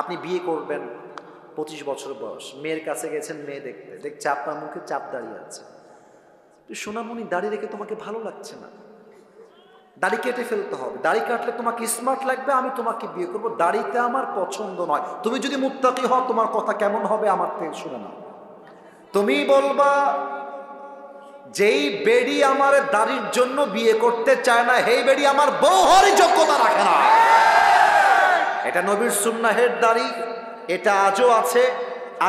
আপনি বিয়ে করবেন, 25 বছর বয়স, মেয়ের কাছে গেছেন, মেয়ে দেখতে, দেখছে আপনার মুখে চাপ দাঁড়িয়ে আছে। সোনামণি, দাড়ি রেখে তোমাকে ভালো লাগছে না, দাড়ি কেটে ফেলতে হবে, দাড়ি কাটলে তোমাকে স্মার্ট লাগবে, আমি তোমাকে বিয়ে করবো, দাড়িতে আমার পছন্দ নয়। তুমি যদি মুত্তাকি হও, তোমার কথা কেমন হবে আমার থেকে শুনে নাও। তুমি বলবা, যেই বেডি আমার দাড়ির জন্য বিয়ে করতে চায় না, সেই বেডি আমার বউ হওয়ার যোগ্যতা রাখে না। এটা নবীর সুন্নাহের দাড়ি, এটা আজও আছে,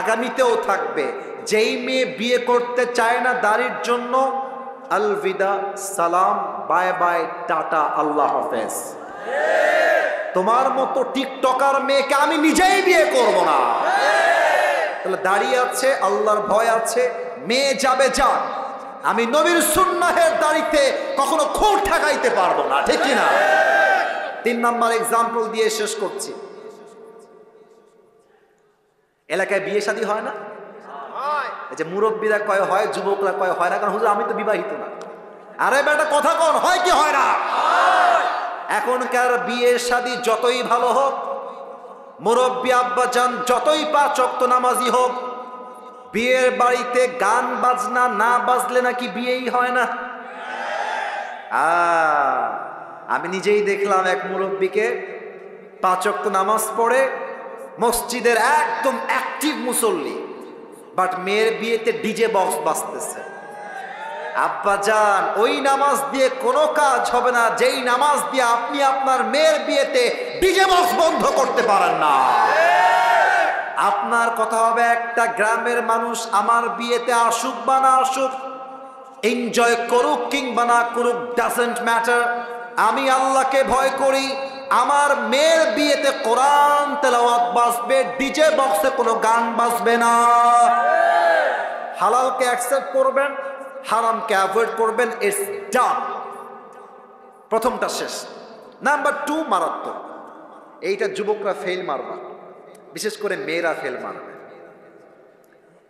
আগামীতেও থাকবে। যেই মেয়ে বিয়ে করতে চায় না দাড়ির জন্য, আলবিদা, সালাম, বাই বাই, টাটা, আল্লাহ হাফেজ। তোমার মতো টিকটকার মেয়েকে আমি নিজেই বিয়ে করব না। তাহলে দাঁড়িয়ে আছে, আল্লাহর ভয় আছে, মেয়ে যাবে যাক, আমি নবীর সুন্নাহের দাড়িতে কখনো খুঁট ঠেকাইতে পারবো না, ঠিক কিনা? 3 নাম্বার এক্সাম্পল দিয়ে শেষ করছি। এলাকায় বিয়ে শাদী হয় না? এই যে মুরব্বীরা কয় হয়, যুবকরা কয় হয় না, কারণ হুজুর আমি তো বিবাহিত না। আরে বেটা, কথা কোন হয় কি হয় না? এখনকার বিয়ে শাদী যতই ভালো হোক, মুরব্বী আব্বা জান যতই 5 ওয়াক্ত নামাজি হোক, বিয়ের বাড়িতে গান বাজনা না বাজলে নাকি বিয়েই হয় না। আমি নিজেই দেখলাম এক মুরব্বীকে 5 ওয়াক্ত নামাজ পড়ে, মসজিদের একদম অ্যাক্টিভ মুসল্লি, বাট মেয়ের বিয়েতে ডিজে বক্স বাজতেছে। আব্বা জান, ওই নামাজ দিয়ে কোনো কাজ হবে না যেই নামাজ দিয়ে আপনি আপনার মেয়ের বিয়েতে ডিজে বক্স বন্ধ করতে পারেন না। আপনার কথা হবে, একটা গ্রামের মানুষ আমার বিয়েতে আসুক বা না আসুক, এনজয় করুক কিংবা না করুক, ডাজন্ট ম্যাটার। আমি আল্লাহকে ভয় করি, আমার মেয়ের বিয়েতে কোরআন তেলাওয়াত বাজবে, ডিজে বক্সে কোনো গান বাজবে না। হালালকে অ্যাকসেপ্ট করবেন, হারামকে অ্যাভয়েড করবেন, ইটস ডান। প্রথমটা শেষ। নাম্বার 2 মারাত্মক, এইটা যুবকরা ফেল মারবা, বিশেষ করে মেয়েরা ফেল মারবে।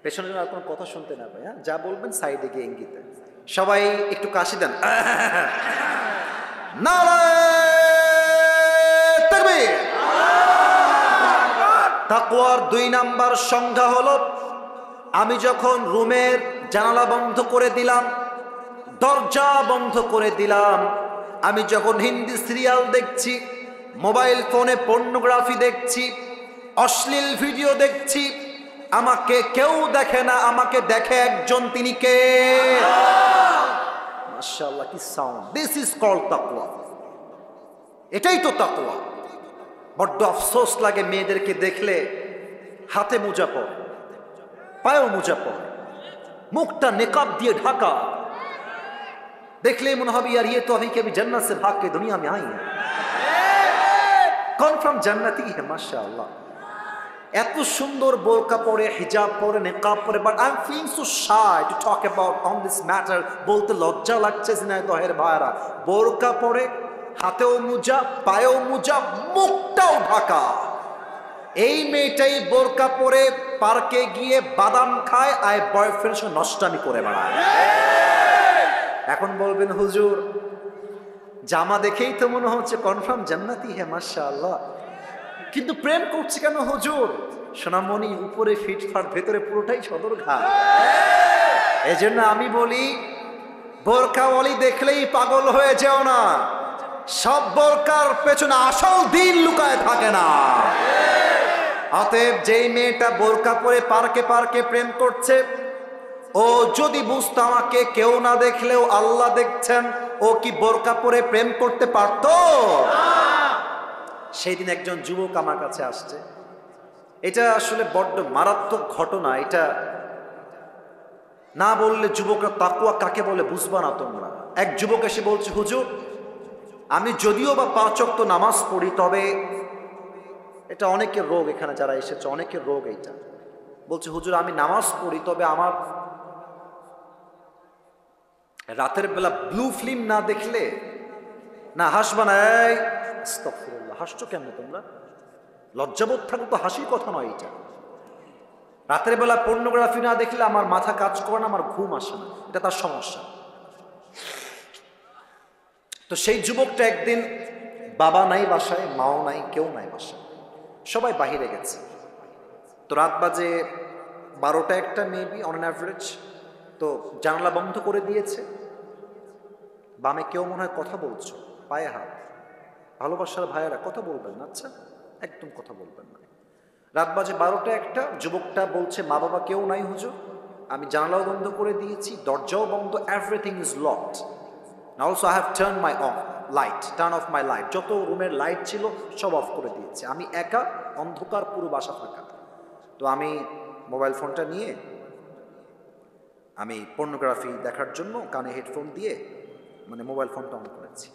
পেছনে আর কোনো কথা শুনতে না ভাই, যা বলবেন সাইডে গিয়ে ইঙ্গিতে। সবাই একটু কাশি দেন। তাকওয়ার 2 নাম্বার সংজ্ঞা হলো, আমি যখন রুমের জানালা বন্ধ করে দিলাম, দরজা বন্ধ করে দিলাম, আমি যখন হিন্দি সিরিয়াল দেখছি, মোবাইল ফোনে পর্নোগ্রাফি দেখছি, অশ্লীল ভিডিও দেখছি, আমাকে কেউ দেখে না, আমাকে দেখে একজন, তিনি কে? মাশাআল্লাহ, কি সাউন্ড! দিস ইজ কল্ড তাকওয়া। এটাই তো তাকওয়া। বড্ড আফসোস লাগে মেয়েদেরকে দেখলে হাতে মোজা পরে, পায়েও মোজা পরে, মুখটা নেকাব দিয়ে ঢাকা, দেখলে মনে হবে यार ये तो अभी के अभी जन्नत से भाग के दुनिया में आई है, कन्फर्म जन्नती है माशाअल्लाह। এত সুন্দর বোরকা পরে, হিজাব পরে, নেকাব পরে, but I am feeling so shy to talk about on this matter. বলতে লজ্জা লাগছে ঝিনাইদহের ভাইরা, বোরকা পরে, হাতেও মোজা, পায়েও মোজা, মুখটাও ঢাকা। এই মেয়েটাই বোরকা পরে পার্কে গিয়ে বাদাম খায়, আর বয়ফ্রেন্ডের সঙ্গে নষ্টামি করে বেড়ায়। এখন বলবেন হুজুর, জামা দেখেই তো মনে হচ্ছে কনফার্ম জান্নাতি হে মাশাআল্লাহ, কিন্তু প্রেম করছে কেন হুজুর? সোনামণি, উপরে ফিটফাট, ভেতরে পুরোটাই সদরঘাট। এই জন্য আমি বলি, বোরকাওয়ালি দেখলেই পাগল হয়ে যেও না। সব বোরকার পেছনে আসল দিন লুকায় থাকে না। অতএব যেই মেয়েটা বোরকা পরে পার্কে পার্কে প্রেম করছে, ও যদি বুঝতো আমাকে কেউ না দেখলেও আল্লাহ দেখছেন, ও কি বোরকা পরে প্রেম করতে পারতো? সেই দিন একজন যুবক আমার কাছে আসছে, এটা আসলে বড্ড মারাত্মক ঘটনা, এটা না বললে যুবকরা তাকওয়া কাকে বলে বুঝবা না তোমরা। এক যুবক এসে বলছে, হুজুর আমি যদিও বা 5 ওয়াক্ত নামাজ পড়ি, তবে এটা অনেকের রোগ, এখানে যারা এসেছে অনেকের রোগ এইটা। বলছে হুজুর আমি নামাজ পড়ি, তবে আমার রাতের বেলা ব্লু ফিল্ম না দেখলে না হাসবা না। আস্তাগফিরুল্লাহ, হাসছো কেমন তোমরা? লজ্জাবোধ থাকলে তো হাসির কথা নয় এটা। রাতের বেলা পর্নোগ্রাফি না দেখলে আমার মাথা কাজ করে না, আমার ঘুম আসে না, এটা তার সমস্যা। তো সেই যুবকটা একদিন, বাবা নাই বাসায়, মাও নাই, কেউ নাই বাসায়, সবাই বাহিরে গেছে। তো রাত বাজে 12টা 1টা মেবি অন অ্যাভারেজ। তো জানালা বন্ধ করে দিয়েছে। বামে কেউ মনে হয় কথা বলছো, পায়ে হাত। ভালোবাসার ভাইয়েরা কথা বলবেন না, আচ্ছা একদম কথা বলবেন না। রাত বাজে 12টা 1টা, যুবকটা বলছে মা বাবা কেউ নাই হুজুর, আমি জানালাও বন্ধ করে দিয়েছি, দরজাও বন্ধ, everything is locked. Also I have turn of my light, যত রুমের লাইট ছিল সব অফ করে দিয়েছে। আমি একা, অন্ধকার, পুরো বাসা ফাঁকা। তো আমি মোবাইল ফোনটা নিয়ে আমি পর্নোগ্রাফি দেখার জন্য কানে হেডফোন দিয়ে মানে মোবাইল ফোনটা অন করেছি।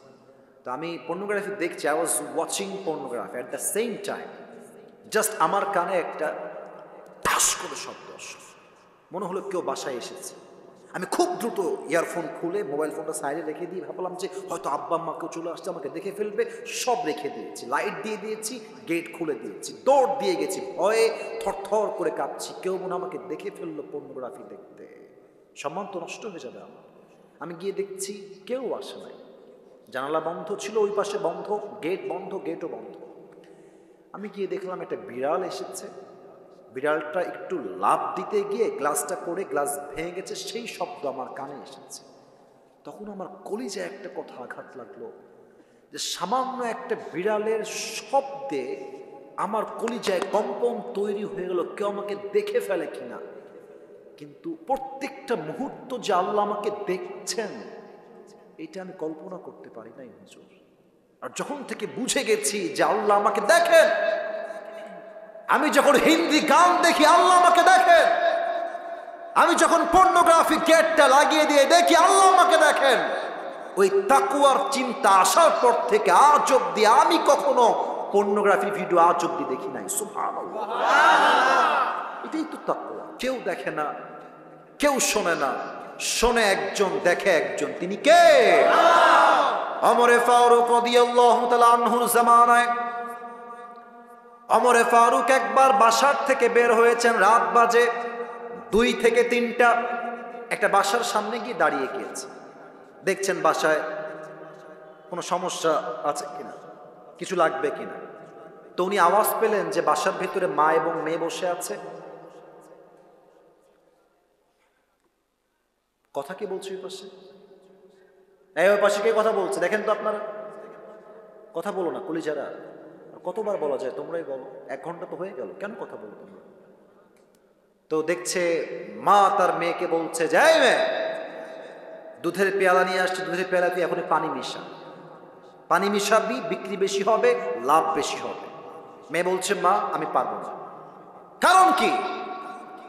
তো আমি পর্নোগ্রাফি দেখছি, I was watching pornography at the same time. Just আমার কানে একটা ঠাস করে শব্দ আসলো, মনে হলো কেউ বাসায় এসেছে। আমি খুব দ্রুত ইয়ারফোন খুলে মোবাইল ফোনটা সাইডে রেখে দিয়ে ভাবলাম যে হয়তো আব্বা আম্মা কেউ চলে আসছে, আমাকে দেখে ফেলবে, সব রেখে দিয়েছি, লাইট দিয়ে দিয়েছি, গেট খুলে দিয়েছি, দৌড় দিয়ে গেছি, ভয়ে থরথর করে কাঁপছি, কেউ মনে আমাকে দেখে ফেললো পর্নোগ্রাফি দেখতে, সম্মান তো নষ্ট হয়ে যাবে আমার। আমি গিয়ে দেখছি কেউ আসে নাই, জানালা বন্ধ ছিল, ওই পাশে বন্ধ, গেট বন্ধ, গেটও বন্ধ। আমি গিয়ে দেখলাম একটা বিড়াল এসেছে, বিড়ালটা একটু লাফ দিতে গিয়ে গ্লাসটা করে গ্লাস ভেঙে গেছে, সেই শব্দ আমার কানে এসেছে। তখন আমার কলিজায় একটা কথা আঘাত লাগলো যে সামান্য একটা বিড়ালের শব্দে আমার কলিজায় কম্পন তৈরি হয়ে গেল, কেউ আমাকে দেখে ফেলে কিনা। কিন্তু প্রত্যেকটা মুহূর্ত যে আল্লাহ আমাকে দেখছেন এটা আমি কল্পনা করতে পারি নাই হুজুর। আর যখন থেকে বুঝে গেছি যে আল্লাহ আমাকে দেখেন, আমি যখন হিন্দি গান দেখি আল্লাহ আমাকে দেখেন, আমি যখন পর্নোগ্রাফি গেটটা লাগিয়ে দিয়ে দেখি আল্লাহ আমাকে দেখেন, ওই তাকওয়ার চিন্তা আসার পর থেকে আজ অব্দি আমি কখনো পর্নোগ্রাফি ভিডিও আজ অব্দি দেখি নাই। সুবহানাল্লাহ, এটাই তো তাকওয়া। কেউ দেখে না, কেউ শোনে না, শোনে একজন, দেখে একজন, তিনি কে? ওমরে ফারুক রাদিয়াল্লাহু তাআলা আনহুর জামানায় ওমরে ফারুক একবার বাসার থেকে বের হয়েছেন, রাত বাজে 2 থেকে 3টা, একটা বাসার সামনে গিয়ে দাঁড়িয়ে গিয়েছে। দেখছেন বাসায় কোনো সমস্যা আছে কিনা, কিছু লাগবে কিনা। তো উনি আওয়াজ পেলেন যে বাসার ভিতরে মা এবং মেয়ে বসে আছে। কথা কি বলছে ওই পাশে? ওই পাশে কে কথা বলছে দেখেন তো আপনারা, কথা বলো না কলিজারা। কতবার বলা যায়, তোমরাই বলো, 1 ঘন্টা তো হয়ে গেল, কেন কথা বলো তোমরা? তো দেখছে মা তার মেয়েকে বলছে যে এই মেয়ে, দুধের পেয়ালা নিয়ে আসছে, দুধের পেয়ালা তুই এখন পানি মিশা, পানি মিশাবি, বিক্রি বেশি হবে, লাভ বেশি হবে। মেয়ে বলছে মা আমি পারবো না। কারণ কি?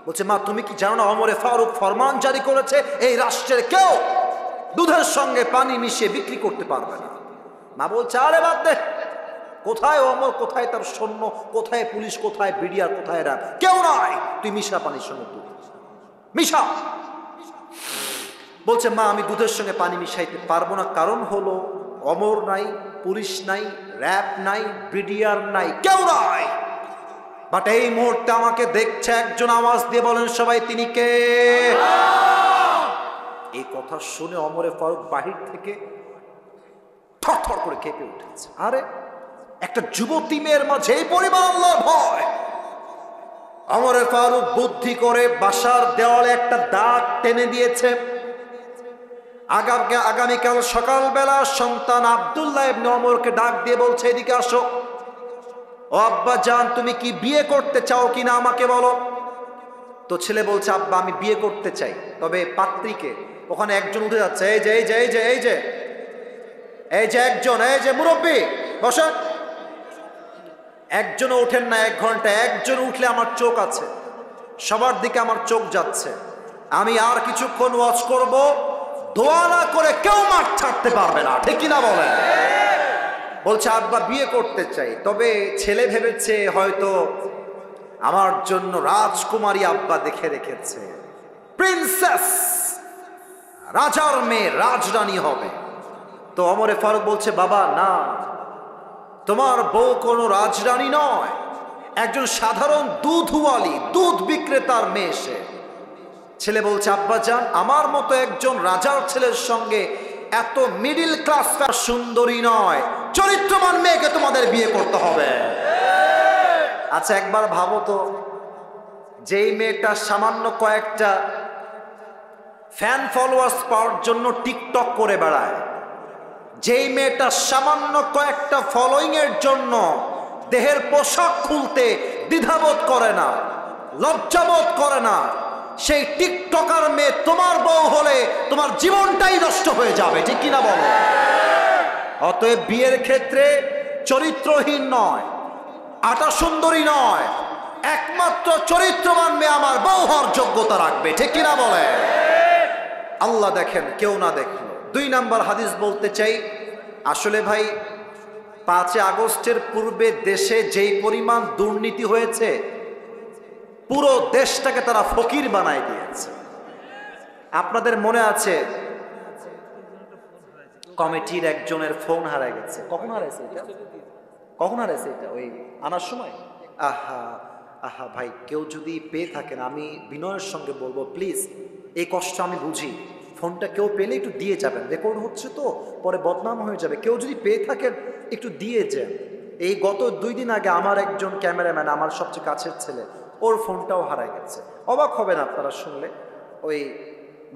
বলছে মা তুমি কি জানো না ওমরে ফারুক ফরমান জারি করেছে এই রাষ্ট্রের কেউ দুধের সঙ্গে পানি মিশিয়ে বিক্রি করতে পারবে না। মা বলছে আরে বাদ দে, কোথায় ওমর, কোথায় তার সৈন্য, কোথায় পুলিশ, কোথায় বিডিআর, কোথায় র্যাব, কেউ নাই, তুই মিশা পানির সঙ্গে দুধ মিশা। বলছে মা আমি দুধের সঙ্গে পানি মিশাইতে পারবো না, কারণ হলো ওমর নাই, পুলিশ নাই, র্যাব নাই, বিডিআর নাই, কেউ নাই। বাট এই মুহূর্তে আমাকে দেখছে একজন, আওয়াজ দিয়ে বলেন সবাই তিনি কে? এই কথা শুনে ওমরে ফারুক বাহির থেকে থরথর করে কেঁপে উঠেছে। আরে একটা যুবতী মেয়ের মাঝে এই পরিমাণ আল্লাহর ভয়! ওমরে ফারুক বুদ্ধি করে বাসার দেওয়ালে একটা দাগ টেনে দিয়েছে। আগামীকাল সকালবেলা সন্তান আব্দুল্লাহ ইবনে ওমরকে ডাক দিয়ে বলছে এদিকে আসো। ও আব্বা জান তুমি কি বিয়ে করতে চাও কিনা আমাকে বলো। তো ছেলে বলছে আব্বা আমি বিয়ে করতে চাই, তবে পাত্রীকে। ওখানে একজন উঠে যাচ্ছে, এই যে এই যে এই যে এই যে এই যে একজন, এই যে মুরব্বী বসেন। একজনও ওঠেন না 1 ঘন্টা, একজন উঠলে আমার চোখ আছে, সবার দিকে আমার চোখ যাচ্ছে। আমি আর কিছুক্ষণ ওয়াচ করব, দোয়া না করে কেউ মাঠ ছাড়তে পারবে না, ঠিক কিনা বলেন? বলছে আব্বা বিয়ে করতে চাই, তবে ছেলে ভেবেছে হয়তো আমার জন্য রাজকুমারী আব্বা দেখে রেখেছে, প্রিন্সেস, রাজার মেয়ে, রাজরানী হবে। তো ওমরে ফারুক বলছে বাবা না, তোমার বউ কোনো রাজরানী নয়, একজন সাধারণ দুধওয়ালি, দুধ বিক্রেতার মেয়ে সে। ছেলে বলছে আব্বা জান আমার মতো একজন রাজার ছেলের সঙ্গে এত মিডিল ক্লাস সুন্দরী নয়, চরিত্রবান মেয়েকে তোমাদের বিয়ে করতে হবে। আচ্ছা একবার ভাবো তো, যেই মেয়েটা সামান্য কয়েকটা ফ্যান ফলোয়ার্স পাওয়ার জন্য টিকটক করে বেড়ায়, যেই মেয়েটা সামান্য কয়েকটা ফলোইং এর জন্য দেহের পোশাক খুলতে দ্বিধাবোধ করে না, লজ্জাবোধ করে না, সেই টিকটকার মেয়ে তোমার বউ হলে তোমার জীবনটাই নষ্ট হয়ে যাবে, ঠিক কিনা বলো? অতএব বিয়ের ক্ষেত্রে চরিত্রহীন নয়, আটা সুন্দরী নয়, একমাত্র চরিত্রবান মেয়ে আমার বউ হওয়ার যোগ্যতা রাখবে, ঠিক কিনা বলে? আল্লাহ দেখেন, কেউ না দেখলো। 2 নাম্বার হাদিস বলতে চাই, আসলে ভাই 5 আগস্টের পূর্বে দেশে যেই পরিমাণ দুর্নীতি হয়েছে, পুরো দেশটাকে তারা ফকির বানায় দিয়েছে। আপনাদের মনে আছে কমিটির একজনের ফোন হারায় গেছে। কখন হারাইছে এটা? কখন হারাইছে এটা? ওই আনার সময়। আহা আহা ভাই, কেউ যদি পেয়ে থাকেন আমি বিনয়ের সঙ্গে বলবো, প্লিজ, এই কষ্ট আমি বুঝি, ফোনটা কেউ পেলে একটু দিয়ে যাবেন, রেকর্ড হচ্ছে তো পরে বদনাম হয়ে যাবে। কেউ যদি পেয়ে থাকেন একটু দিয়ে যান। এই গত 2 দিন আগে আমার একজন ক্যামেরাম্যান, আমার সবচেয়ে কাছের ছেলে, ওর ফোনটাও হারায় গেছে। অবাক হবেন আপনারা শুনলে, ওই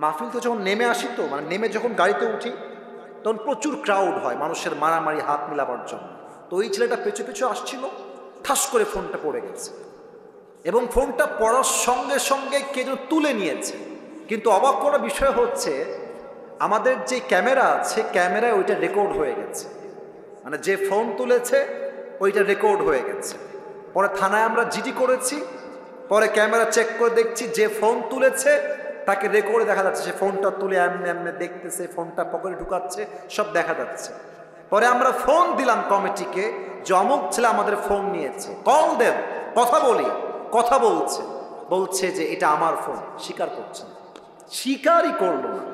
মাহফিল তো যখন নেমে আসি, তো মানে নেমে যখন গাড়িতে উঠি তখন প্রচুর ক্রাউড হয় মানুষের মারামারি হাত মিলাবার জন্য। তো ওই ছেলেটা পেছু পেছু আসছিল, ঠাস করে ফোনটা পড়ে গেছে, এবং ফোনটা পড়ার সঙ্গে সঙ্গে কে যেন তুলে নিয়েছে। কিন্তু অবাক করার বিষয় হচ্ছে, আমাদের যে ক্যামেরা আছে, ক্যামেরায় ওইটা রেকর্ড হয়ে গেছে, মানে যে ফোন তুলেছে ওইটা রেকর্ড হয়ে গেছে। পরে থানায় আমরা জিডি করেছি, পরে ক্যামেরা চেক করে দেখছি যে ফোন তুলেছে তাকে রেকর্ডে দেখা যাচ্ছে, সে ফোনটা তুলে এমনি এমনি দেখতেছে, ফোনটা পকেটে ঢুকাচ্ছে, সব দেখা যাচ্ছে। পরে আমরা ফোন দিলাম কমিটিকে যে অমুক ছেলে আমাদের ফোন নিয়েছে, কল দেন, কথা বলি। কথা বলছে যে এটা আমার ফোন, স্বীকার করছে না, স্বীকারই করলো না।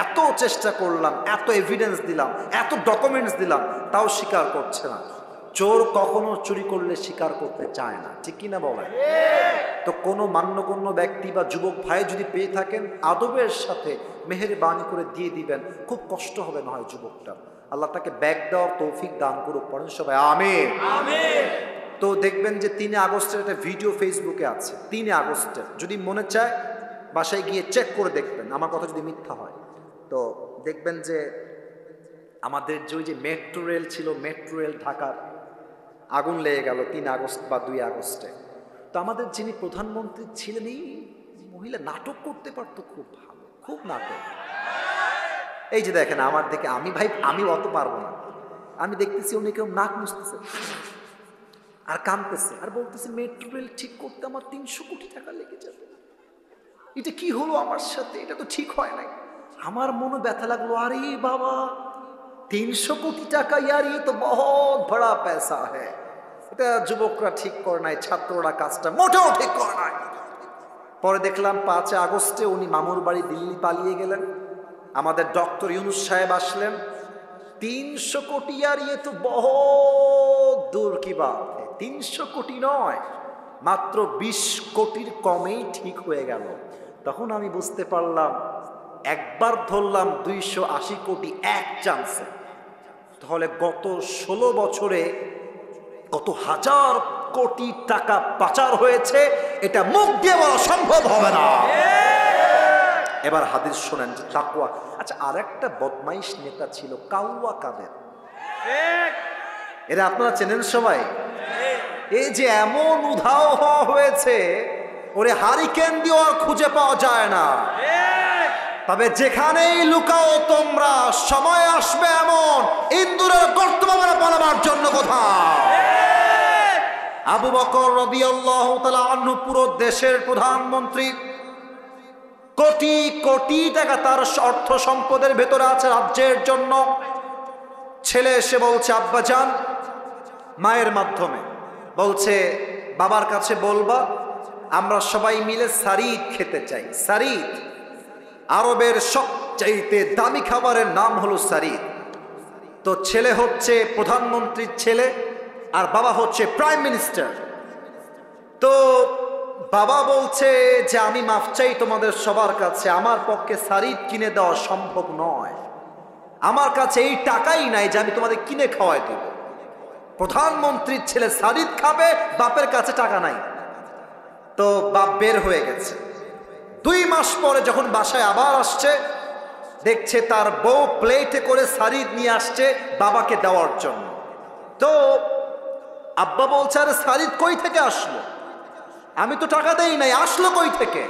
এত চেষ্টা করলাম, এত এভিডেন্স দিলাম, এত ডকুমেন্টস দিলাম, তাও স্বীকার করছে না। চোর কখনো চুরি করলে স্বীকার করতে চায় না, ঠিক কিনা বলেন? তো কোনো মান্যগণ্য ব্যক্তি বা যুবক ভাই যদি পেয়ে থাকেন, আদবের সাথে মেহেরবানি করে দিয়ে দিবেন, খুব কষ্ট হবে না হয় যুবকটা। আল্লাহ তাকে ব্যাগ দেওয়ার তৌফিক দান করুক, পড়েন সবাই আমিন। তো দেখবেন যে 3 আগস্টের একটা ভিডিও ফেসবুকে আছে, 3 আগস্টের, যদি মনে চায় বাসায় গিয়ে চেক করে দেখবেন, আমার কথা যদি মিথ্যা হয়। তো দেখবেন যে আমাদের যে মেট্রো রেল ছিল, মেট্রো রেল ঢাকার, আগুন লেগে গেল 3 আগস্ট বা 2 আগস্টে। তো আমাদের যিনি প্রধানমন্ত্রী ছিলেন, এই মহিলা নাটক করতে পারতো খুব ভালো, খুব নাটক। এই যে দেখেন আমার দিকে, আমি অত পারবো না, আমি দেখতেছি উনি কেউ নাক মুছতেছে আর কাঁদতেছে আর বলতেছে মেট্রো রেল ঠিক করতে আমার 300 কোটি টাকা লেগে যাবে, এটা কি হলো আমার সাথে, এটা তো ঠিক হয় নাই। আমার মনে ব্যথা লাগলো, আরে বাবা 300 কোটি টাকা, ইয়ার ये तो बहुत बड़ा पैसा है। এটা যুবকরা ঠিক করে নাই, ছাত্ররা কাজটা মোটেও ঠিক করে নাই। পরে দেখলাম 5 আগস্টে উনি মামুর বাড়ি দিল্লি পালিয়ে গেলেন, আমাদের ডক্টর ইউনুস সাহেব আসলেন। 300 কোটি, ইয়ার ये तो बहुत दूर की बात है। 300 কোটি নয়, মাত্র 20 কোটির কমেই ঠিক হয়ে গেল। তখন আমি বুঝতে পারলাম, একবার ধরলাম 280 কোটি এক চান্সে, তাহলে গত 16 বছরে কত হাজার কোটি টাকা পাচার হয়েছে, এটা মুখ দিয়ে বলা সম্ভব হবে না। এবার হাদিস শোনেন যে তাকওয়া। আচ্ছা, আরেকটা বদমাইশ নেতা ছিল কাউয়া কাদের, এরা আপনারা চেনেন সবাই? এই যে এমন উধাও হওয়া হয়েছে, ওরে হারিকেন দিয়ে আর খুঁজে পাওয়া যায় না। তবে যেখানেই লুকাও তোমরা, সময় আসবে এমন ইন্দুরের গর্ত পালাবার জন্য কোথাও। আবু বকর রাদিয়াল্লাহু তাআলা আনহু পুরো দেশের প্রধানমন্ত্রী, কোটি কোটি টাকা তার অর্থ সম্পদের ভেতরে আছে রাজ্যের জন্য। ছেলে এসে বলছে, আব্বাজান, মায়ের মাধ্যমে বলছে বাবার কাছে বলবা আমরা সবাই মিলে সারিদ খেতে চাই। সারিদ আরবের সবচাইতে দামি খাবারের নাম হলো সারিদ। তো ছেলে হচ্ছে প্রধানমন্ত্রীর ছেলে আর বাবা হচ্ছে প্রাইম মিনিস্টার। তো বাবা বলছে যে আমি মাফ চাই তোমাদের সবার কাছে, আমার পক্ষে সারিদ কিনে দেওয়া সম্ভব নয়, আমার কাছে এই টাকাই নাই যে আমি তোমাদের কিনে খাওয়াই দেব। প্রধানমন্ত্রীর ছেলে সারিদ খাবে, বাপের কাছে টাকা নাই, তো বাপ বের হয়ে গেছে। 2 মাস পরে যখন বাসায় আবার আসছে, দেখছে তার বউ প্লেটে করে সারিদ নিয়ে আসছে বাবাকে দেওয়ার জন্য। তো আব্বা বলছে, আরে সারিদ কই থেকে আসলো, আমি তো টাকা দেই নাই, আসলো কই থেকে?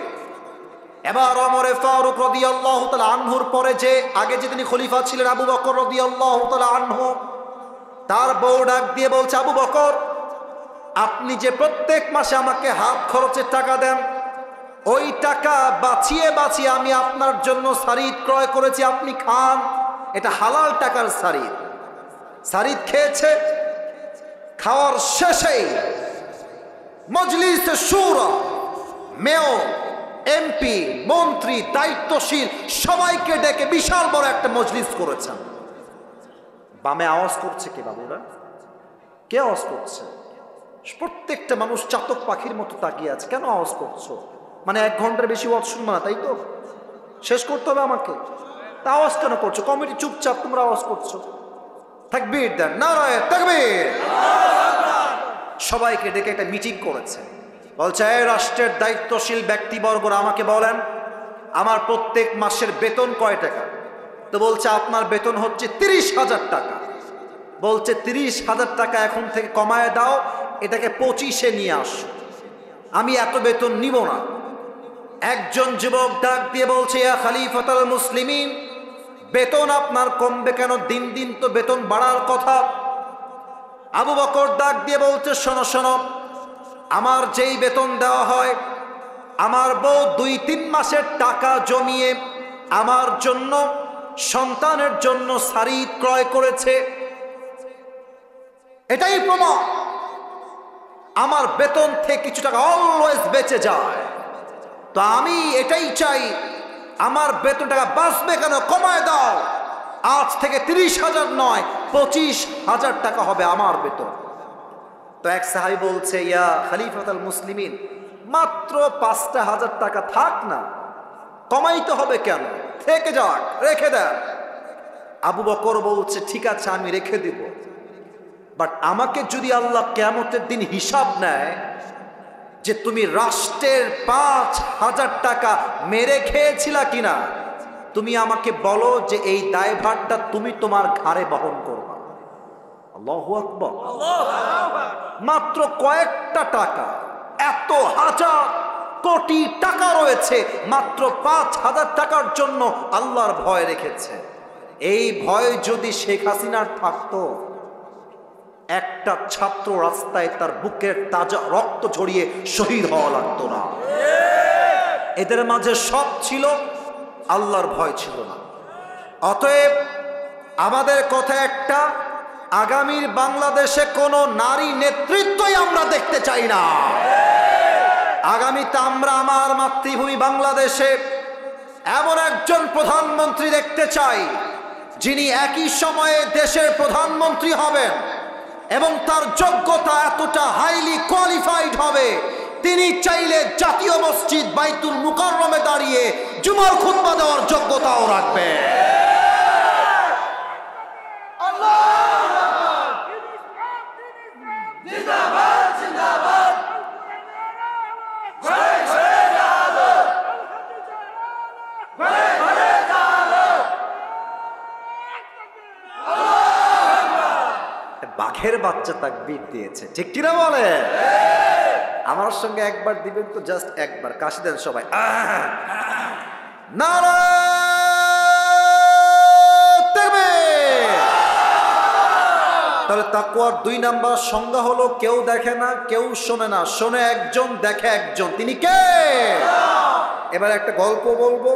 এবার ওমর ফারুক রাদিয়াল্লাহু তাআলা আনহুর পরে যে আগে যে তিনি খলিফা ছিলেন আবু বকর রাদিয়াল্লাহু তাআলা আনহু, তার বউ ডাক দিয়ে বলছে, আবু বকর, আপনি যে প্রত্যেক মাসে আমাকে হাত খরচের টাকা দেন, ওই টাকা বাঁচিয়ে বাঁচিয়ে আমি আপনার জন্য সারিদ ক্রয় করেছি, আপনি খান, এটা হালাল টাকার সারিদ। সারিদ খেয়েছে। খাওয়ার শেষেই মজলিসে শুরা, মেয়র, এমপি, মন্ত্রী, দায়িত্বশীল সবাইকে ডেকে বিশাল বড় একটা মজলিস করেছেন। বামে আওয়াজ করছে কে বাবুরা? কে আওয়াজ করছে? প্রত্যেকটা মানুষ চাতক পাখির মতো তাকিয়ে আছে। কেন আওয়াজ করছো? মানে 1 ঘন্টার বেশি ওয়াজ শুনবো না, তাই তো? শেষ করতে হবে আমাকে? তা আওয়াজ কেন করছো? কমিটি চুপচাপ, তোমরা আওয়াজ করছো। তাকবীর দেন, নারায়ে তাকবীর। সবাইকে ডেকে একটা মিটিং করেছে। বলছে, এই রাষ্ট্রের দায়িত্বশীল ব্যক্তিবর্গরা আমাকে বলেন, আমার প্রত্যেক মাসের বেতন কয় টাকা? তো বলছে, আপনার বেতন হচ্ছে 30,000 টাকা। বলছে, 30,000 টাকা এখন থেকে কমায় দাও, এটাকে 25-এ নিয়ে আসো, আমি এত বেতন নিব না। একজন যুবক ডাক দিয়ে বলছে, ইয়া খলিফাতুল মুসলিমিন, বেতন আপনার কমবে কেন? দিন দিন তো বেতন বাড়ার কথা। আবু বকর ডাক দিয়ে বলছে, শোনো শোনো, আমার যেই বেতন দেওয়া হয়, আমার বউ 2-3 মাসের টাকা জমিয়ে আমার জন্য, সন্তানের জন্য সারিদ ক্রয় করেছে, এটাই প্রমাণ। আমার বেতন থেকে কিছু টাকা অলওয়েজ বেঁচে যায়। তো আমি এটাই চাই, আমার বেতন টাকা বাঁচবে কেন? কমায় দাও, আজ থেকে 30,000 নয় 25,000 টাকা হবে আমার বেতন। তো এক সাহাবী বলছে, ইয়া খলিফাতুল মুসলিমিন, মাত্র 5,000 টাকা থাক না, কমাইতে হবে কেন? থেকে যাক, রেখে দেন। আবু বকর বলছে, ঠিক আছে আমি রেখে দিব, বাট আমাকে যদি আল্লাহ কিয়ামতের দিন হিসাব নেয় যে তুমি রাষ্ট্রের 5,000 টাকা মেরে খেয়েছিলা কিনা, তুমি আমাকে বলো যে এই দায়ভারটা তুমি তোমার ঘাড়ে বহন করবা। আল্লাহু আকবার। মাত্র কয়েকটা টাকা, এত হাজার কোটি টাকা রয়েছে, মাত্র 5,000 টাকার জন্য আল্লাহর ভয় রেখেছে। এই ভয় যদি শেখ হাসিনার থাকতো, একটা ছাত্র রাস্তায় তার বুকের তাজা রক্ত ঝরিয়ে শহীদ হওয়া লাগতো না। এদের মাঝে সব ছিল, আল্লাহর ভয় ছিল না। অতএব আমাদের কথা একটা, আগামীর বাংলাদেশে কোনো নারী নেতৃত্বই আমরা দেখতে চাই না। আগামীতে আমরা আমার মাতৃভূমি বাংলাদেশে এমন একজন প্রধানমন্ত্রী দেখতে চাই, যিনি একই সময়ে দেশের প্রধানমন্ত্রী হবেন এবং তার যোগ্যতা এতটা হাইলি কোয়ালিফাইড হবে, তিনি চাইলে জাতীয় মসজিদ বাইতুল মুকাররমে দাঁড়িয়ে জুমার খুতবা দেওয়ার যোগ্যতাও রাখবে। বাঘের বাচ্চা তাকবীর দিয়েছে, ঠিক কিনা বলে? আমার সঙ্গে একবার দিবেন তো, জাস্ট একবার কাশি দেন সবাই। তাহলে তাকওয়ার 2 নাম্বার সংজ্ঞা হলো, কেউ দেখে না, কেউ শোনে না, শোনে একজন, দেখে একজন, তিনি কে? এবার একটা গল্প বলবো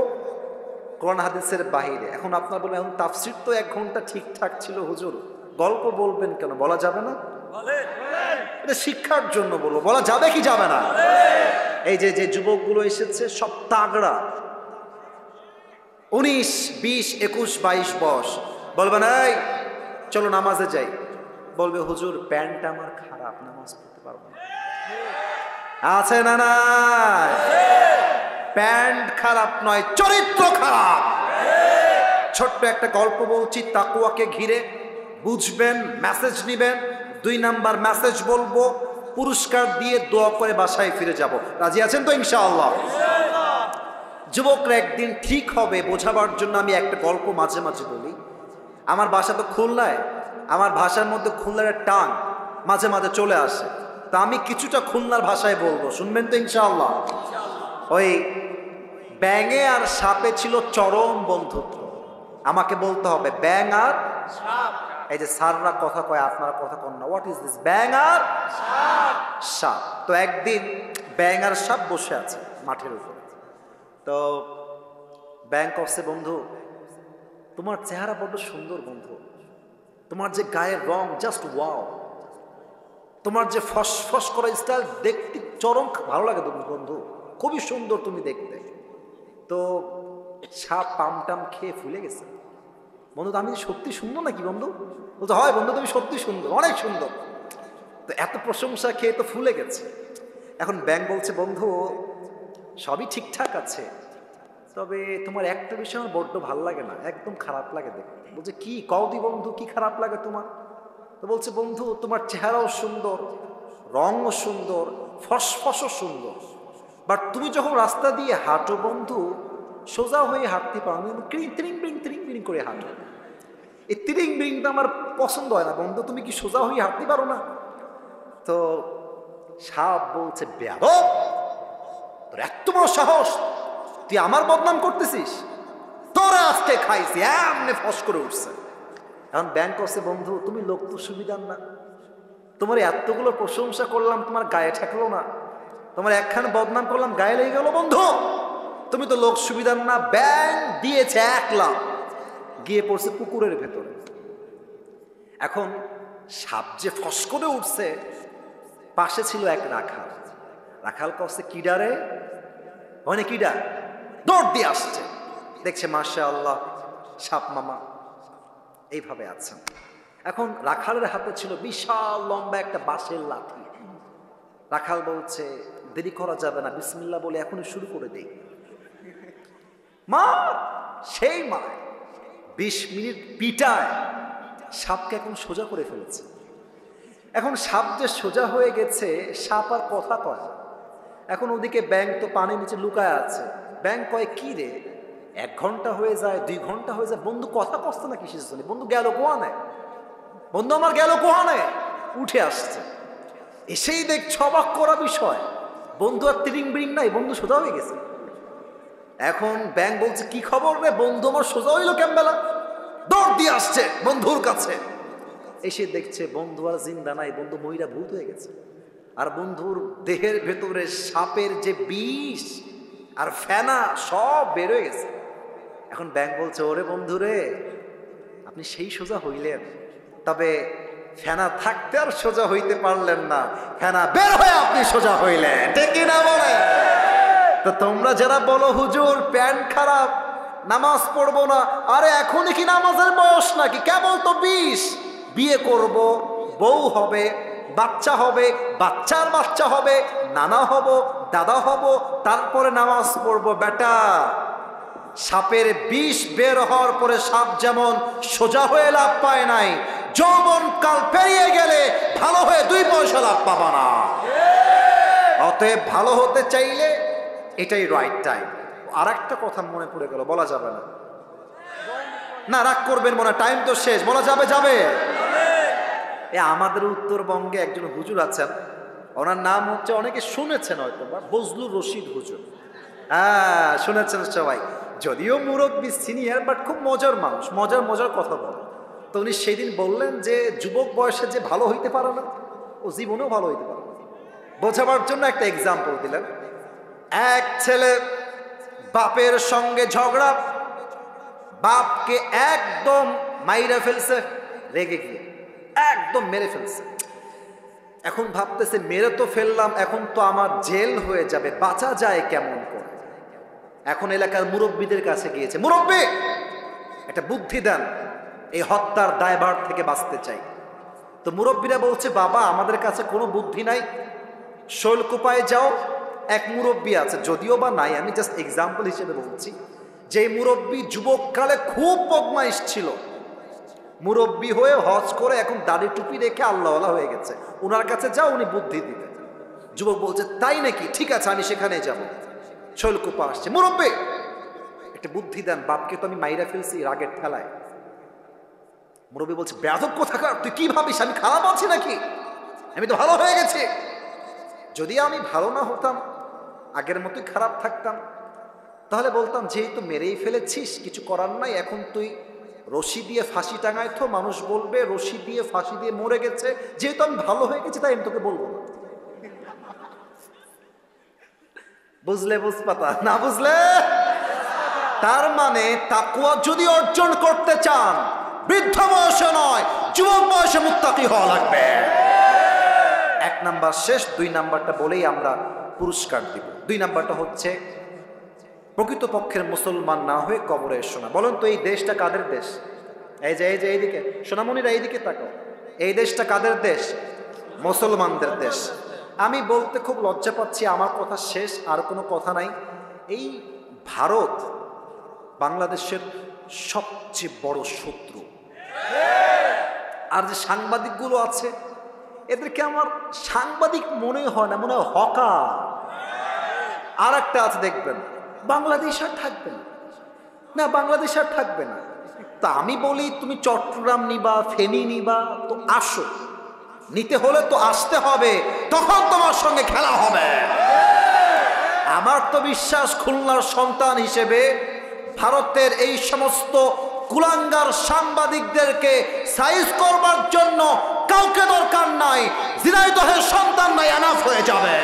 কোরআন হাদিসের বাহিরে। এখন আপনারা বলবেন, এখন তাফসীর তো 1 ঘন্টা ঠিকঠাক ছিল হুজুর, গল্প বলবেন কেন? বলা যাবে না? এটা শিক্ষার জন্য বলবো, বলা যাবে কি যাবে না? এই যে যে যুবকগুলো এসেছে সব তাগড়া, 19, 20, 21, 22 বয়স, বলবেন এই চলো নামাজে যাই, বলবে হুজুর প্যান্ট আমার খারাপ, নামাজ পড়তে পারবো না। আছে না? না, প্যান্ট খারাপ নয়, চরিত্র খারাপ। ছোট্ট একটা গল্প বলছি তাকওয়াকে ঘিরে, বুঝবেন, মেসেজ নিবেন, 2 নাম্বার মেসেজ বলবো, পুরস্কার দিয়ে দোয়া করে বাসায় ফিরে যাব। রাজি আছেন তো ইনশাআল্লাহ? যুবকরা একদিন ঠিক হবে বোঝাবার জন্য আমি একটা গল্প মাঝে মাঝে বলি। আমার বাসা তো খুলনায়, আমার ভাষার মধ্যে খুলনার টান মাঝে মাঝে চলে আসে, তা আমি কিছুটা খুলনার ভাষায় বলবো, শুনবেন তো ইনশাআল্লাহ? ওই ব্যাঙে আর সাপে ছিল চরম বন্ধুত্ব। আমাকে বলতে হবে ব্যাঙ আর সাপ। এই যে স্যাররা কথা কয়, আপনারা কথা কন না। What is this? ব্যাঙ আর সাপ। তো একদিন ব্যাঙ আর সাপ বসে আছে মাঠের উপরে। তো ব্যাঙ করছে, বন্ধু তোমার চেহারা বড্ড সুন্দর বন্ধু, তোমার যে গায়ের রং জাস্ট ওয়াও, তোমার যে ফসফস করা স্টাইল দেখতে চরম ভালো লাগে বন্ধু, খুবই সুন্দর তুমি দেখতে। তো সাপ পামটাম খেয়ে ফুলে গেছে। বন্ধু আমি সত্যি সুন্দর নাকি বন্ধু? বলতো হয় বন্ধু তুমি সত্যি সুন্দর, অনেক সুন্দর। তো এত প্রশংসা খেয়ে তো ফুলে গেছে। এখন ব্যাঙ বলছে, বন্ধু সবই ঠিকঠাক আছে, তবে তোমার একটা বিষয় আমার বড্ড ভালো লাগে না, একদম খারাপ লাগে দেখতে। বলছে কি কওদি বন্ধু, কি খারাপ লাগে তোমার? তো বলছে, বন্ধু তোমার চেহারাও সুন্দর, রঙও সুন্দর, ফসফসও সুন্দর, বাট তুমি যখন রাস্তা দিয়ে হাঁটো বন্ধু, সোজা হয়ে হাঁটতে পারো না, তিরিং বিরিং করে হাঁটো। এই তিরিং বিরিংটা আমার পছন্দ হয় না বন্ধু, তুমি কি সোজা হয়ে হাঁটতে পারো না? তো সাপ বলছে, বেয়াদব, তোর এত বড় সাহস, তুই আমার বদনাম করতেছিস, তোরা আজকে খাইছি। এমনি ফস করে উঠছে। এখন ব্যাংক করছে, বন্ধু তুমি লোক তো সুবিধার না, তোমার এতগুলো প্রশংসা করলাম তোমার গায়ে ঠেকলো না, তোমার একখানে বদনাম করলাম গায়ে লেগে গেল। বন্ধু তুমি তো লোক সুবিধার না। ব্যাং দিয়েছে 1 লাখ, গিয়ে পড়ছে পুকুরের ভেতরে। এখন সাপ যে ফস করে উঠছে, পাশে ছিল এক রাখাল। রাখাল করছে, কিডারে মানে কিডা, দৌড় দিয়ে আসছে, দেখছে মাশাআল্লাহ সাপ মামা এইভাবে আছেন। এখন রাখালের হাতে ছিল বিশাল লম্বা একটা বাঁশের লাঠি। রাখাল বলছে, দেরি করা যাবে না, বিসমিল্লাহ বলে এখনই শুরু করে দেই। মার, সেই মার 20 মিনিট পিটায় সাপকে এখন সোজা করে ফেলেছে। এখন সাপ যে সোজা হয়ে গেছে, সাপ আর কথা কয় না। এখন ওদিকে ব্যাঙ তো পানির নিচে লুকায় আছে। ব্যাঙ কয়, কি রে 1 ঘন্টা হয়ে যায়, 2 ঘন্টা হয়ে যায়, বন্ধু কথা কষ্ট না কিসের জন্য? বন্ধু গেল কোহানে, বন্ধু আমার গেল কোহানে? উঠে আসছে, এসেই দেখছে অবাক করা বিষয়, বন্ধু আর তিরিং বিরিং নাই, বন্ধু সোজা হয়ে গেছে। এখন ব্যাঙ বলছে, কি খবর রে বন্ধু আমার সোজা হইলো কেমবেলা? দৌড় দিয়ে আসছে বন্ধুর কাছে। এসে দেখছে বন্ধু আর জিন্দা নাই, বন্ধু মইরা ভূত হয়ে গেছে। আর বন্ধুর দেহের ভেতরে সাপের যে বিষ আর ফেনা সব বের হয়ে গেছে। এখন ব্যাঙ বলছে, ওরে বন্ধু রে, আপনি সেই সোজা হইলেন, তবে ফেনা থাকতে আর সোজা হইতে পারলেন না, ফেনা বের হয়ে আপনি সোজা হইলেন, ঠিক না বলে? তো তোমরা যারা বলো হুজুর প্যান্ট খারাপ, নামাজ পড়বো না, আরে এখনই কি নামাজের বয়স নাকি? কেবল তো 20, বিয়ে করব, বউ হবে, বাচ্চা হবে, বাচ্চার বাচ্চা হবে, নানা হব, দাদা হব, তারপরে নামাজ পড়বো। বেটা সাপের বিষ বের হওয়ার পরে সাপ যেমন সোজা হয়ে লাভ পায় নাই, যৌবন কাল পেরিয়ে গেলে ভালো হয়ে 2 পয়সা লাভ পাবা না। অতএব ভালো হতে চাইলে এটাই রাইট টাইম। আর একটা কথা মনে পড়ে গেল, বলা যাবে না, না রাগ করবেন মনে, টাইম তো শেষ, বলা যাবে? যাবে। আমাদের উত্তরবঙ্গে একজন হুজুর আছেন, ওনার নাম হচ্ছে, অনেকে শুনেছেন হয়তো বা, বজলুর রশিদ হুজুর। হ্যাঁ শুনেছেন সবাই, যদিও মুরব্বী সিনিয়র, বাট খুব মজার মানুষ, মজার কথা বলে। তো উনি সেদিন বললেন যে যুবক বয়সে যে ভালো হইতে পারে না, ও জীবনেও ভালো হইতে পারে না। বোঝাবার জন্য একটা এক্সাম্পল দিলেন। এক ছেলে বাপের সঙ্গে ঝগড়া, বাপকে একদম মাইরা ফেলছে, রেগে গিয়ে একদম মেরে ফেলছে। এখন ভাবতেছে মেরে তো ফেললাম, এখন তো আমার জেল হয়ে যাবে, বাঁচা যায় কেমন করে? এখন এলাকার মুরব্বীদের কাছে গিয়েছে, মুরব্বী একটা বুদ্ধি দেন, এই হত্যার দায়ভার থেকে বাঁচতে চাই। তো মুরব্বীরা বলছে, বাবা আমাদের কাছে কোনো বুদ্ধি নাই, শৈলকুপায় যাও, এক মুরব্বী আছে, যদিও বা নাই, আমি জাস্ট এক্সাম্পল হিসেবে বলছি, যে মুরব্বী যুবককালে খুব বদমাইশ ছিল, মুরব্বী হয়ে হজ করে এখন দাড়ি টুপি রেখে আল্লাহওয়ালা হয়ে গেছে, ওনার কাছে যাও, উনি বুদ্ধি দিবে। যুবক বলছে তাই নাকি, ঠিক আছে আমি সেখানে যাব। শৈলকুপা আসছে, মুরব্বী একটা বুদ্ধি দেন, বাপকে তো আমি মাইরা ফেলছি রাগের ঠেলায়। মুরব্বী বলছে বেয়াদব কোথাকার, তুই কি ভাবিস আমি খারাপ আছি নাকি? আমি তো ভালো হয়ে গেছি। যদি আমি ভালো না হতাম, আগের মতোই খারাপ থাকতাম, তাহলে বলতাম যেহেতু মেরেই ফেলেছিস কিছু করার নাই, এখন তুই রশি দিয়ে ফাঁসি টাঙায় তো, মানুষ বলবে রশি দিয়ে ফাঁসি দিয়ে মরে গেছে, যেহেতু আমি ভালো হয়ে গেছি তাই আমি তোকে বলবো না। বুঝলে বুঝপাতা, না বুঝলে? তার মানে তাকওয়া যদি অর্জন করতে চান বৃদ্ধ বয়সে নয়, যুবক বয়সে মুত্তাকি হওয়া লাগবে। এক নাম্বার শেষ, 2 নাম্বারটা বলেই আমরা পুরস্কার দিব। 2 নাম্বারটা হচ্ছে প্রকৃতপক্ষের মুসলমান না হয়ে কবরে এসো না। বলেন তো এই দেশটা কাদের দেশ? এই যে এইদিকে সোনামণিরা এইদিকে তাকাও, এই দেশটা কাদের দেশ? মুসলমানদের দেশ। আমি বলতে খুব লজ্জা পাচ্ছি, আমার কথা শেষ, আর কোনো কথা নাই। এই ভারত বাংলাদেশের সবচেয়ে বড় শত্রু। আর যে সাংবাদিকগুলো আছে এদেরকে আমার সাংবাদিক মনে হয় না, মনে হয় হকার। আর একটা আছে দেখবেন, বাংলাদেশ আর থাকবে না, বাংলাদেশ আর থাকবে না। তা আমি বলি তুমি চট্টগ্রাম নিবা, ফেনী নিবা, তো আসো, নিতে হলে তো আসতে হবে, তখন তোমার সঙ্গে খেলা হবে। আমার তো বিশ্বাস খুলনার সন্তান হিসেবে ভারতের এই সমস্ত কুলাঙ্গার সাংবাদিকদেরকে সাইজ করবার জন্য কাউকে দরকার নাই, ঝিনাইদহের সন্তান নাই, এনাফ হয়ে যাবে।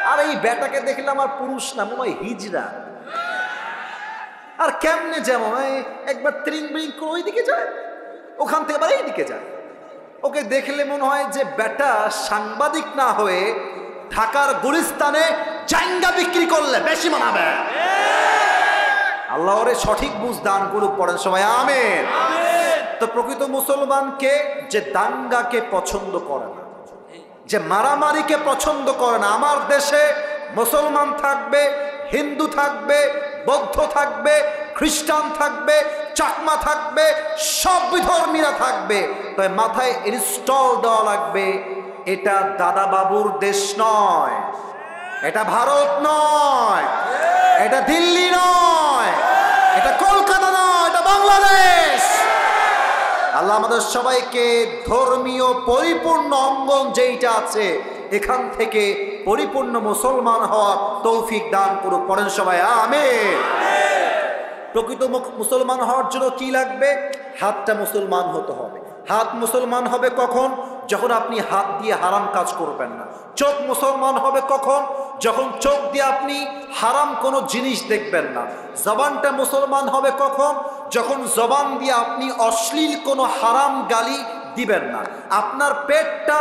আর এই বেটাকে দেখলে আমার পুরুষ না, মনে হয় হিজড়া। আর কেমনে যেমন একবার ত্রিং বিং করে ওইদিকে যায়, ওখান থেকে আবার এইদিকে যায়। ওকে দেখলে মনে হয় যে বেটা সাংবাদিক না হয়ে ঢাকার গুলিস্তানে জাইঙ্গা বিক্রি করলে বেশি মানাবে। আল্লাহ ওরে সঠিক বুঝ দান করুক, পড়েন সবাই আমিন। তো প্রকৃত মুসলমানকে যে দাঙ্গাকে পছন্দ করে না, যে মারামারিকে পছন্দ করে না। আমার দেশে মুসলমান থাকবে, হিন্দু থাকবে, বৌদ্ধ থাকবে, খ্রিস্টান থাকবে, চাকমা থাকবে, সব বিধর্মীরা থাকবে, তবে মাথায় ইনস্টল দেওয়া লাগবে এটা দাদা বাবুর দেশ নয়, এটা ভারত নয়, এটা দিল্লি নয়, এটা কলকাতা নয়, এটা বাংলাদেশ। আল্লাহ আমাদের সবাইকে ধর্মীয় পরিপূর্ণ অঙ্গন যেইটা আছে এখান থেকে পরিপূর্ণ মুসলমান হওয়ার তৌফিক দান করুক, পড়েন সবাই আমিন। প্রকৃত মুসলমান হওয়ার জন্য কি লাগবে? হাতটা মুসলমান হতে হবে। হাত মুসলমান হবে কখন? যখন আপনি হাত দিয়ে হারাম কাজ করবেন না। চোখ মুসলমান হবে কখন? যখন চোখ দিয়ে আপনি হারাম কোনো জিনিস দেখবেন না। জবানটা মুসলমান হবে কখন? যখন জবান দিয়ে আপনি অশ্লীল কোনো হারাম গালি দিবেন না। আপনার পেটটা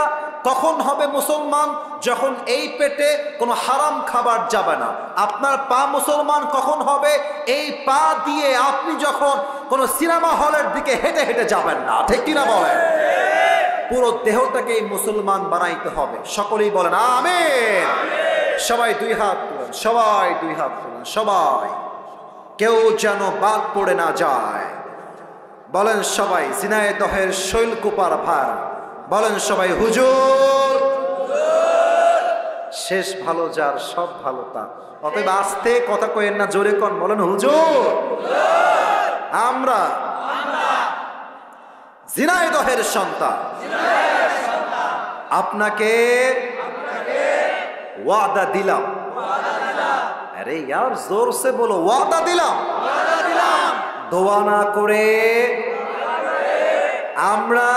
কখন হবে মুসলমান? যখন এই পেটে কোনো হারাম খাবার যাবে না। আপনার পা মুসলমান কখন হবে? এই পা দিয়ে আপনি যখন কোনো সিনেমা হলের দিকে হেঁটে হেঁটে যাবেন না, ঠিক কিনা বলেন? পুরো দেহটাকে মুসলমান বানাইতে হবে। সকলেই বলেন আমিন। সবাই 2 হাত তুলেন, সবাই 2 হাত তুলেন, সবাই, কেউ যেন বাদ পড়ে না যায়। বলেন সবাই ঝিনাইদহের শৈলকুপার ভার, বলেন সবাই হুজুর। শেষ ভালো যার সব ভালো তার। অতএব আস্তে কথা কইেন না, জোরে কন, বলেন হুজুর। আমরা ঝিনাইদহের সন্তান, আপনাকে ওয়াদা দিলাম। আরে यार जोर से बोलो, ওয়াদা দিলাম। দোয়া না করে আমরা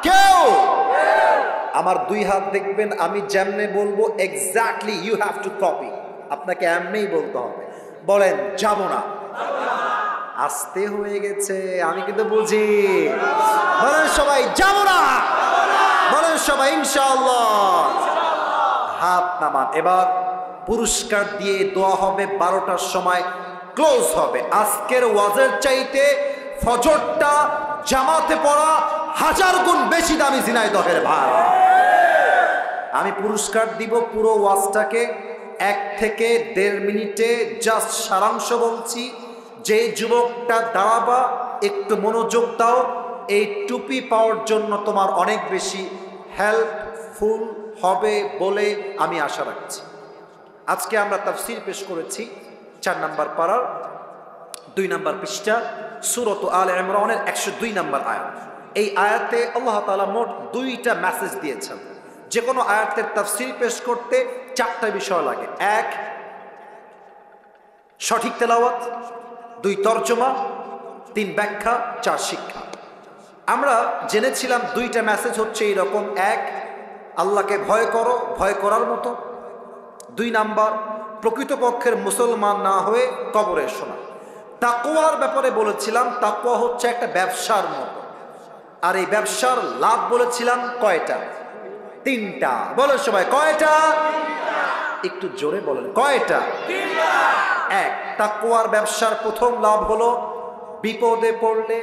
কেউ, আমার 2 হাত দেখবেন, আমি যেমনে বলবো exactly you have to copy. আপনাকে এমনিই বলতে হবে। বলেন যাব না। আস্তে হয়ে গেছে, আমি কিন্তু বুঝি। বলেন সবাই যাব না, বলেন সবাই ইনশাআল্লাহ। হাত নামান। এবার পুরস্কার দিয়ে দোয়া হবে, 12টার সময় ক্লোজ হবে। আজকের ওয়াজের চাইতে ফজরটা জামাতে পড়া 1000 গুণ বেশি দামি ঝিনাইদহের ভাই। আমি পুরস্কার দিব পুরো ওয়াজটাকে 1 থেকে 1.5 মিনিটে। জাস্ট সারাংশ বলছি, যে যুবকটা দাঁড়াবা একটু মনোযোগ দাও, এই টুপি পাওয়ার জন্য তোমার অনেক বেশি হেল্পফুল হবে বলে আমি আশা রাখছি। আজকে আমরা তাফসীর পেশ করেছি 4 নম্বর পারার 2 নম্বর পৃষ্ঠা, সূরাত আলে ইমরানের 102 নম্বর আয়াত। এই আয়াতে আল্লাহ তাআলা মোট 2টা মেসেজ দিয়েছেন। যে কোনো আয়াতের তাফসীর পেশ করতে 4টা বিষয় লাগে: 1 সঠিক তেলাওয়াত, 2 তরজমা, 3 ব্যাখ্যা, 4 শিক্ষা। আমরা জেনেছিলাম 2টা মেসেজ হচ্ছে এইরকম: 1 আল্লাহকে ভয় করো, ভয় করার মতো; 2 নাম্বার প্রকৃতপক্ষের মুসলমান না হয়ে কবরে এসো না। তাকওয়ার ব্যাপারে বলেছিলাম তাকওয়া হচ্ছে একটা ব্যবসার মতো, আর এই ব্যবসার লাভ বলেছিলাম কয়টা? 3টা। বলেন সবাই, কয়টা? একটু জোরে বলেন, কয়টা? 1 তাকওয়ার ব্যবসার প্রথম লাভ হলো বিপদে পড়লে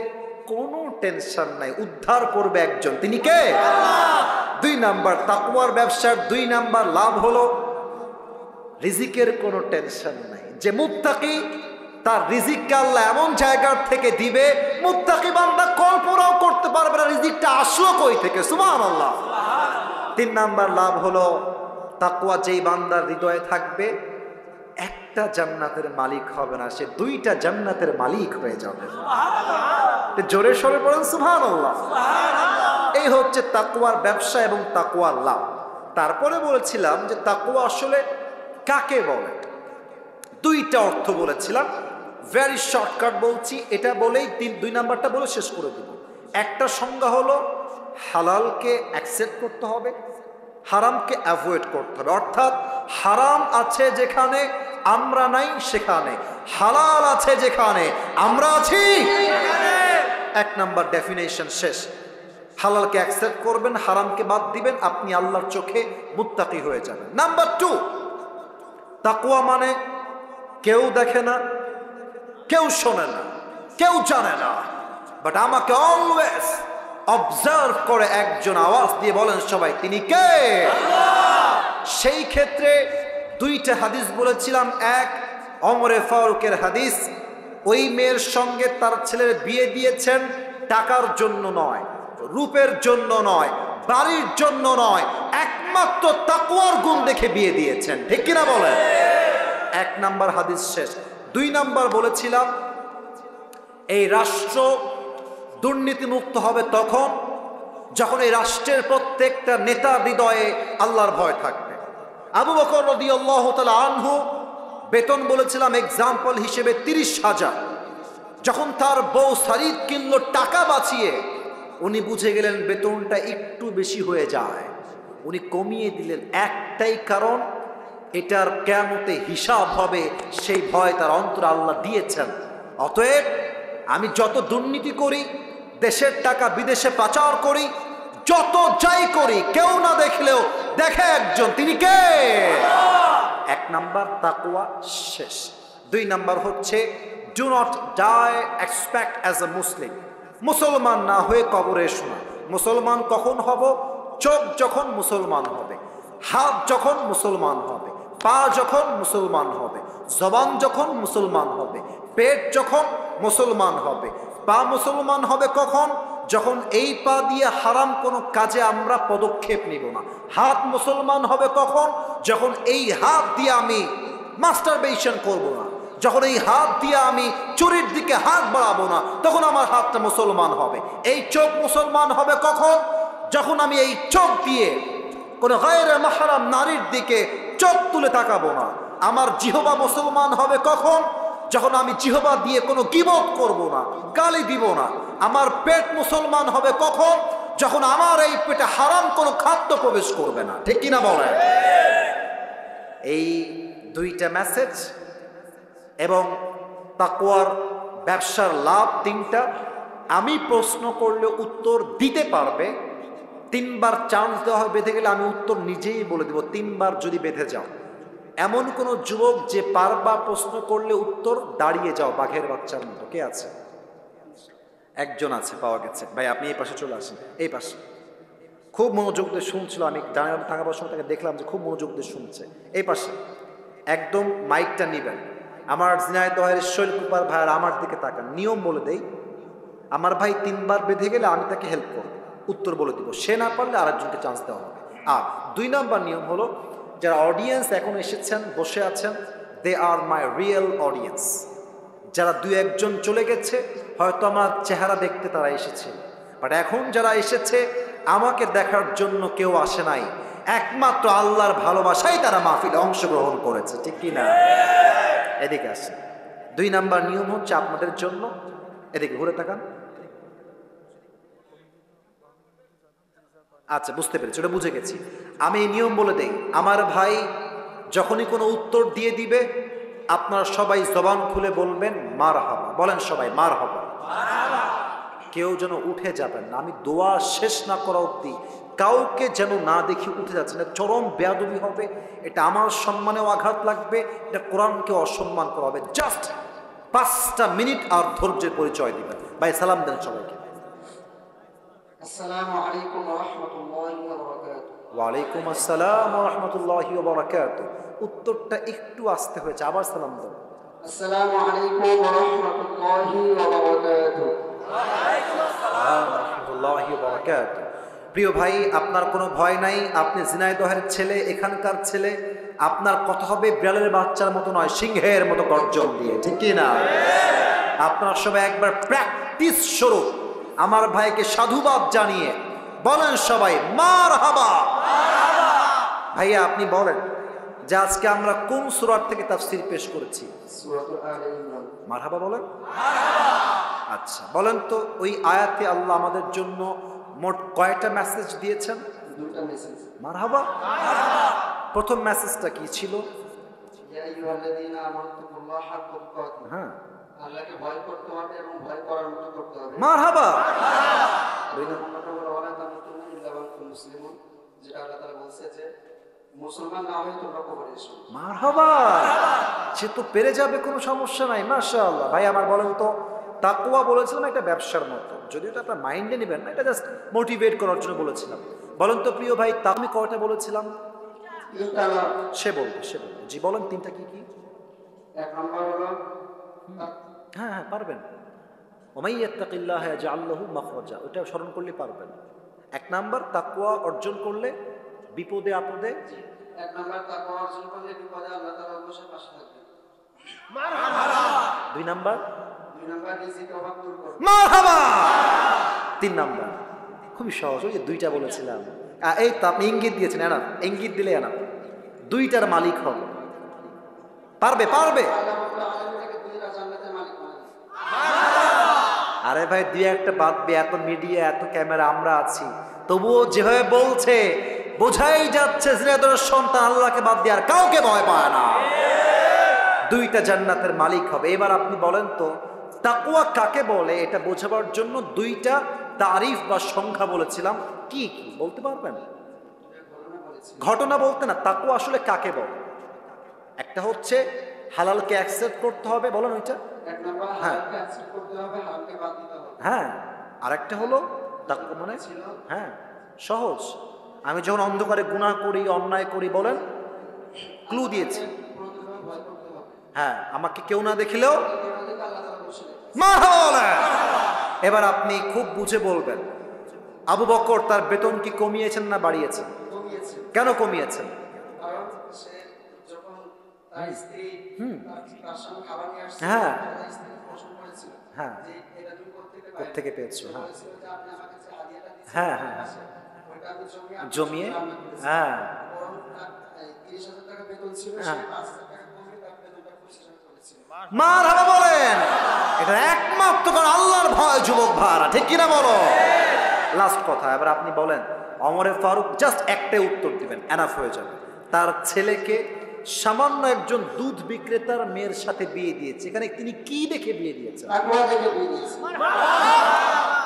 কোনো টেনশন নাই, উদ্ধার করবে একজন, তিনি কে? আল্লাহ। 2 নাম্বার তাকওয়ার ব্যবসার 2 নাম্বার লাভ হলো রিজিকের কোনো টেনশন নাই। যে মুত্তাকি তার রিজিককে আল্লাহ এমন জায়গার থেকে দিবে, মুত্তাকি বান্দা কল্পনাও করতে পারবে না রিজিকটা আসলো কই থেকে। সুবহানাল্লাহ। 3 নাম্বার লাভ হলো তাকওয়া যেই বান্দার হৃদয়ে থাকবে, একটা জান্নাতের মালিক হবে না, সে 2টা জান্নাতের মালিক হয়ে যাবে। জোরে সরে পড়েন সুবহানাল্লাহ। এই হচ্ছে তাকওয়ার ব্যবসা এবং তাকওয়ার লাভ। তারপরে বলেছিলাম যে তাকওয়া আসলে কাকে বলে, 2টা অর্থ বলেছিলাম। ভেরি শর্টকাট বলছি, এটা বলেই 2 নাম্বারটা বলে শেষ করে দেব। একটা সংজ্ঞা হলো হালালকে অ্যাকসেপ্ট করতে হবে, হারামকে অ্যাভয়েড করতে হবে। অর্থাৎ হারাম আছে যেখানে আমরা নাই সেখানে, হালাল আছে যেখানে আমরা আছি। 1 নাম্বার ডেফিনেশন শেষ। হালালকে অ্যাকসেপ্ট করবেন, হারামকে বাদ দিবেন, আপনি আল্লাহর চোখে মুত্তাকি হয়ে যাবেন। নাম্বার 2 তাকওয়া মানে কেউ দেখে না, কেউ শোনে না, কেউ জানে না, বাট আমাকে অলওয়েজ অবজার্ভ করে একজন আওয়াজ দিয়ে বলেন সবাই, তিনি কে? আল্লাহ। সেই ক্ষেত্রে 2টা হাদিস বলেছিলাম। 1 ওমরে ফারুকের হাদিস, ওই মেয়ের সঙ্গে তার ছেলের বিয়ে দিয়েছেন টাকার জন্য নয়, রূপের জন্য নয়, বাড়ির জন্য নয়, একমাত্র তাকওয়ার গুণ দেখে বিয়ে দিয়েছেন। ঠিক কিনা বলেন? 1 নাম্বার হাদিস শেষ। 2 নাম্বার বলেছিলাম এই রাষ্ট্র দুর্নীতিমুক্ত হবে তখন যখন এই রাষ্ট্রের প্রত্যেকটা নেতার হৃদয়ে আল্লাহর ভয় থাকবে। আবু বকর রাদিয়াল্লাহু তাআলা আনহু বেতন বলেছিলাম এক্সাম্পল হিসেবে 30,000। যখন তার বউ শাড়ি কিনলো টাকা বাঁচিয়ে, উনি বুঝে গেলেন বেতনটা একটু বেশি হয়ে যায়, উনি কমিয়ে দিলেন। একটাই কারণ, এটার কিয়ামতে হিসাব হবে, সেই ভয় তার অন্তরে আল্লাহ দিয়েছেন। অতএব আমি যত দুর্নীতি করি, দেশের টাকা বিদেশে পাচার করি, যত যাই করি, কেউ না দেখলেও দেখে একজন, তিনি কে? 1 নাম্বার তাকওয়া শেষ। 2 নাম্বার হচ্ছে do not die except as a Muslim. মুসলমান না হয়ে কবরে এসো না। মুসলমান কখন হব? চোখ যখন মুসলমান হবে, হাত যখন মুসলমান হবে, পা যখন মুসলমান হবে, জবান যখন মুসলমান হবে, পেট যখন মুসলমান হবে। পা মুসলমান হবে কখন? যখন এই পা দিয়ে হারাম কোনো কাজে আমরা পদক্ষেপ নিব না। হাত মুসলমান হবে কখন? যখন এই হাত দিয়ে আমি মাস্টারবেশন করব না, যখন এই হাত দিয়ে আমি চুরির দিকে হাত বাড়াবো না, তখন আমার হাতটা মুসলমান হবে। এই চোখ মুসলমান হবে কখন? যখন আমি এই চোখ দিয়ে কোনো গায়রে মাহরাম নারীর দিকে চোখ তুলে তাকাবো না। আমার জিহবা মুসলমান হবে কখন? যখন আমি জিহবা দিয়ে কোনো গীবত করব না, গালি দিব না। আমার পেট মুসলমান হবে কখন? যখন আমার এই পেটে হারাম কোনো খাদ্য প্রবেশ করবে না। ঠিক কিনা বলেন? এই 2টা মেসেজ এবং তাকওয়ার ব্যবসার লাভ 3টা। আমি প্রশ্ন করলে উত্তর দিতে পারবে, 3 বার চান্স দেওয়া হয়, বেঁধে গেলে আমি উত্তর নিজেই বলে দেব। 3 বার যদি বেঁধে যাও, এমন কোন যুবক যে বারবার প্রশ্ন করলে উত্তর দাঁড়িয়ে যাও বাঘের বাচ্চার মতো, কে আছে? একজন আছে, পাওয়া গেছে। ভাই আপনি এই পাশে চলে আসেন, এই পাশে। খুব মনোযোগ দিয়ে শুনছিল, আমি দাঁড়িয়ে থাকার সময় তাকে দেখলাম যে খুব মনোযোগ দিয়ে শুনছে। এই পাশে একদম মাইকটা নিবেন। আমার ঝিনাইদহের শৈল কুপার ভাইয়ের আমার দিকে তাকান। নিয়ম বলে দেই, আমার ভাই 3 বার বেঁধে গেলে আমি তাকে হেল্প করব, উত্তর বলে দিব, সে না পারলে আরেকজনকে চান্স দেওয়া হবে। আর 2 নাম্বার নিয়ম হলো, যারা অডিয়েন্স এখন এসেছেন বসে আছেন, দে আর মাই রিয়েল অডিয়েন্স। যারা 2-1 জন চলে গেছে হয়তো আমার চেহারা দেখতে তারা এসেছে, বাট এখন যারা এসেছে আমাকে দেখার জন্য কেউ আসে নাই, একমাত্র আল্লাহর ভালোবাসাই তারা মাহফিলে অংশগ্রহণ করেছে, ঠিক কি না? এদিকে আসেন। 2 নাম্বার নিয়ম হচ্ছে আপনাদের জন্য, এদিকে ঘুরে তাকান। আচ্ছা, বুঝতে পেরেছি, ওটা বুঝে গেছি। আমি এই নিয়ম বলে দেই, আমার ভাই যখনই কোনো উত্তর দিয়ে দিবে আপনারা সবাই জবান খুলে বলবেন মারহাবা। বলেন সবাই মারহাবা। কেউ যেন উঠে যাবেন না, আমি দোয়া শেষ না করা অবধি কাউকে যেন না দেখি উঠে যাচ্ছে না, চরম বেয়াদবি হবে, এটা আমার সম্মানেও আঘাত লাগবে, এটা কোরআনকে অসম্মান করা হবে। জাস্ট 5টা মিনিট আর ধৈর্যের পরিচয় দিবেন। ভাই সালাম দেন সবাইকে। আসসালামু আলাইকুম ওয়া রাহমাতুল্লাহি ওয়া বারাকাতুহু। ওয়ালাইকুম আসসালাম ওয়া রাহমাতুল্লাহি ওয়া বারাকাতুহু। উত্তরটা একটু আসতে হয়েছে, আবার সালাম দাও। আসসালামু আলাইকুম ওয়া রাহমাতুল্লাহি ওয়া বারাকাতুহু। ওয়ালাইকুম আসসালাম ওয়া রাহমাতুল্লাহি ওয়া বারাকাতুহু। প্রিয় ভাই, আপনার কোনো ভয় নাই, আপনি ঝিনাইদহের ছেলে, এখানকার ছেলে, আপনার কথা হবে বিড়ালের বাচ্চার মতো নয়, সিংহের মতো গর্জন দিয়ে, ঠিক কি না? আপনারা সবাই একবার প্র্যাকটিস স্বরূপ আমার ভাইকে সাধুবাদ জানিয়ে বলেন সবাই মারহাবা। ভাইয়া আপনি বলেন যে আজকে আমরা কোন সূরা থেকে তাফসীর পেশ করেছি? সূরাতুল আলে ইমরান। মারহাবা বলেন। আচ্ছা বলেন তো, ওই আয়াতে আল্লাহ আমাদের জন্য মোট কয়টা মেসেজ দিয়েছেন? 2টা মেসেজ। মারহাবা। প্রথম মেসেজটা কি ছিল? ইয়া আইয়ুহাল্লাযীনা আমানুত্তাকুল্লাহা হাক্কা তুকাতিহি। হ্যাঁ, আল্লাহকে ভয় করতে হবে এবং ভয় করার মতো করতে হবে। মারহাবা। দুই নম্বরটা হলো ওয়ালা তামুতুন্না ইল্লা ওয়া আনতুম মুসলিমুন, যেটা আল্লাহ তাআলা বলছে যে মুসলমান না হয়ে তোমরা কবরে এসো। মারহাবা। সে তো পেরে যাবে, কোনো সমস্যা নাই, মাশাআল্লাহ। ভাই আমার বলেন তো, তাকওয়া বলেছিলাম একটা ব্যবসার মতো, যদিও এটা আপনার মাইন্ডে নেবেন না, এটা জাস্ট মোটিভেট করার জন্য বলেছিলাম। বলেন তো প্রিয় ভাই, তা আমি কয়টা বলেছিলাম? 3টা। সে বলবে। জি বলেন, 3টা কি কি? 1 নম্বর হলো হ্যাঁ হ্যাঁ পারবেন। ওমাই ইয়াত্তাকিল্লাহ ইয়াজআল লাহু মাখরাজা, ওটা স্মরণ করলে পারবেন। 1 নাম্বার তাকওয়া অর্জন করলে বিপদে আপদে। 1 নম্বর তাকওয়া অর্জন করলে বিপদে আল্লাহ তাআলা অবশ্যই পাশে থাকবেন। 2 নাম্বার 2 নম্বর রিজিকের অভাব দূর করবে। মারহাবা। 3 নাম্বার খুবই সহজ, ওই যে 2টা বলেছিলাম। এই তো আপনি ইঙ্গিত দিয়েছেন, এনাফ, ইঙ্গিত দিলে এনাফ। 2টার মালিক হবে। পারবে। আল্লাহ রাব্বুল আলামিনকে 2টা জান্নাতের মালিক বানাবেন। আরে ভাই 2-1টা বাদ দিয়ে এত মিডিয়া এত ক্যামেরা আমরা আছি, তবুও যেভাবে বলছে বোঝাই যাচ্ছে ঝিনাইদহের সন্তান আল্লাহকে বাদ দিয়ে আর কাউকে ভয় পায় না। 2টা জান্নাতের মালিক হবে। এবার আপনি বলেন তো তাকওয়া কাকে বলে, এটা বোঝাবার জন্য 2টা তারিফ বা সংখ্যা বলেছিলাম, কি কি বলতে পারবেন? ঘটনা বলতে না, তাকওয়া আসলে কাকে বলে? একটা হচ্ছে হালালকে অ্যাকসেপ্ট করতে হবে, বলেন ওইটা। 1 নম্বর হালালকে অ্যাকসেপ্ট করতে হবে, হারামকে বাদ দিতে হবে। হ্যাঁ, আরেকটা হলো তাকওয়া মানে হ্যাঁ সহজ, আমি যখন অন্ধকারে গুনাহ করি, অন্যায় করি, বলেন ক্লু দিয়েছি। প্রথমে ভয় করতে হবে। হ্যাঁ, আমাকে কেউ না দেখলেও আমাদেরকে আল্লাহ তাআলা বসে রেখেছে। মারহাবা। এবার আপনি খুব বুঝে বলবেন, আবু বকর তার বেতন কি কমিয়েছেন না বাড়িয়েছেন? কমিয়েছে। কেন কমিয়েছেন? কারণ সে যখন তার স্ত্রী তার সামনে খাবার নিয়ে আসছে, হ্যাঁ। তার স্ত্রী প্রশ্ন করেছিল হ্যাঁ। যে এটা তুমি কোত্থেকে পেয়েছো? হ্যাঁ বলেছিল যে আপনি আমাকে যে হাদিয়াটা দিয়েছেন, হ্যাঁ হ্যাঁ ওইটা আমি জমিয়ে রান্না করেছি। হ্যাঁ বরং তার 30,000 টাকা বেতন ছিল, সে হ্যাঁ। 5,000 টাকা কমিয়ে তার বেতনটা 25,000 করেছিল। মারহাবা বলেন। এটা একমাত্র কারণ আল্লাহর ভয় যুবক ভাড়া, ঠিক কিনা বলো? লাস্ট কথা, এবার আপনি বলেন ওমরে ফারুক জাস্ট একটাই উত্তর দিবেন, এনাফ হয়ে যাবে। তার ছেলেকে সামান্য একজন দুধ বিক্রেতার মেয়ের সাথে বিয়ে দিয়েছে, এখানে তিনি কি দেখে বিয়ে দিয়েছেন? তাকওয়া থেকে বিয়ে দিয়েছে।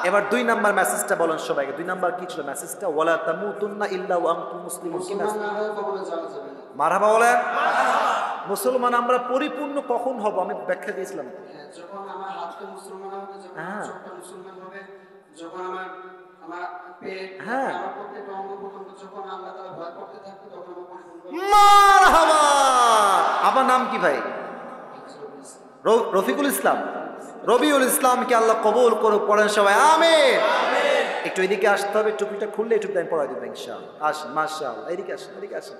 এবার 2 নাম্বার মেসেজটা বলেন সবাইকে। 2 নাম্বার কি ছিল মেসেজটা? ওয়ালা তামুতুন্না ইল্লা ওয়া আনতুম মুসলিমুন। কি মুসলমান মেসেজ? না হয়ে কখনো যাওয়া যাবে না। মারহাবা বলেন। মুসলমান আমরা পরিপূর্ণ কখন হব? আমি ব্যাখ্যা দিয়েছিলাম। হ্যাঁ, যখন আমার হাতটা মুসলমান হবে, যখন আমার চোখটা মুসলমান হবে, যখন আমার পেট, হ্যাঁ। আমার প্রত্যেকটা অঙ্গ প্রত্যঙ্গ যখন আল্লাহ তাআলা ভয় করতে থাকবে, তখন আমার পরিপূর্ণ মারহাবা। আপনার নাম কি ভাই? রফিকুল ইসলাম। রবিউল ইসলামকে আল্লাহ কবুল করুক। পড়েন সবাই আমিন। একটু এদিকে আসতে হবে, টুপিটা খুললে একটু আমি পড়াই দেবো ইনশাআল্লাহ। আসেন, মাশাআল্লাহ, এদিকে আসেন, এদিকে আসেন।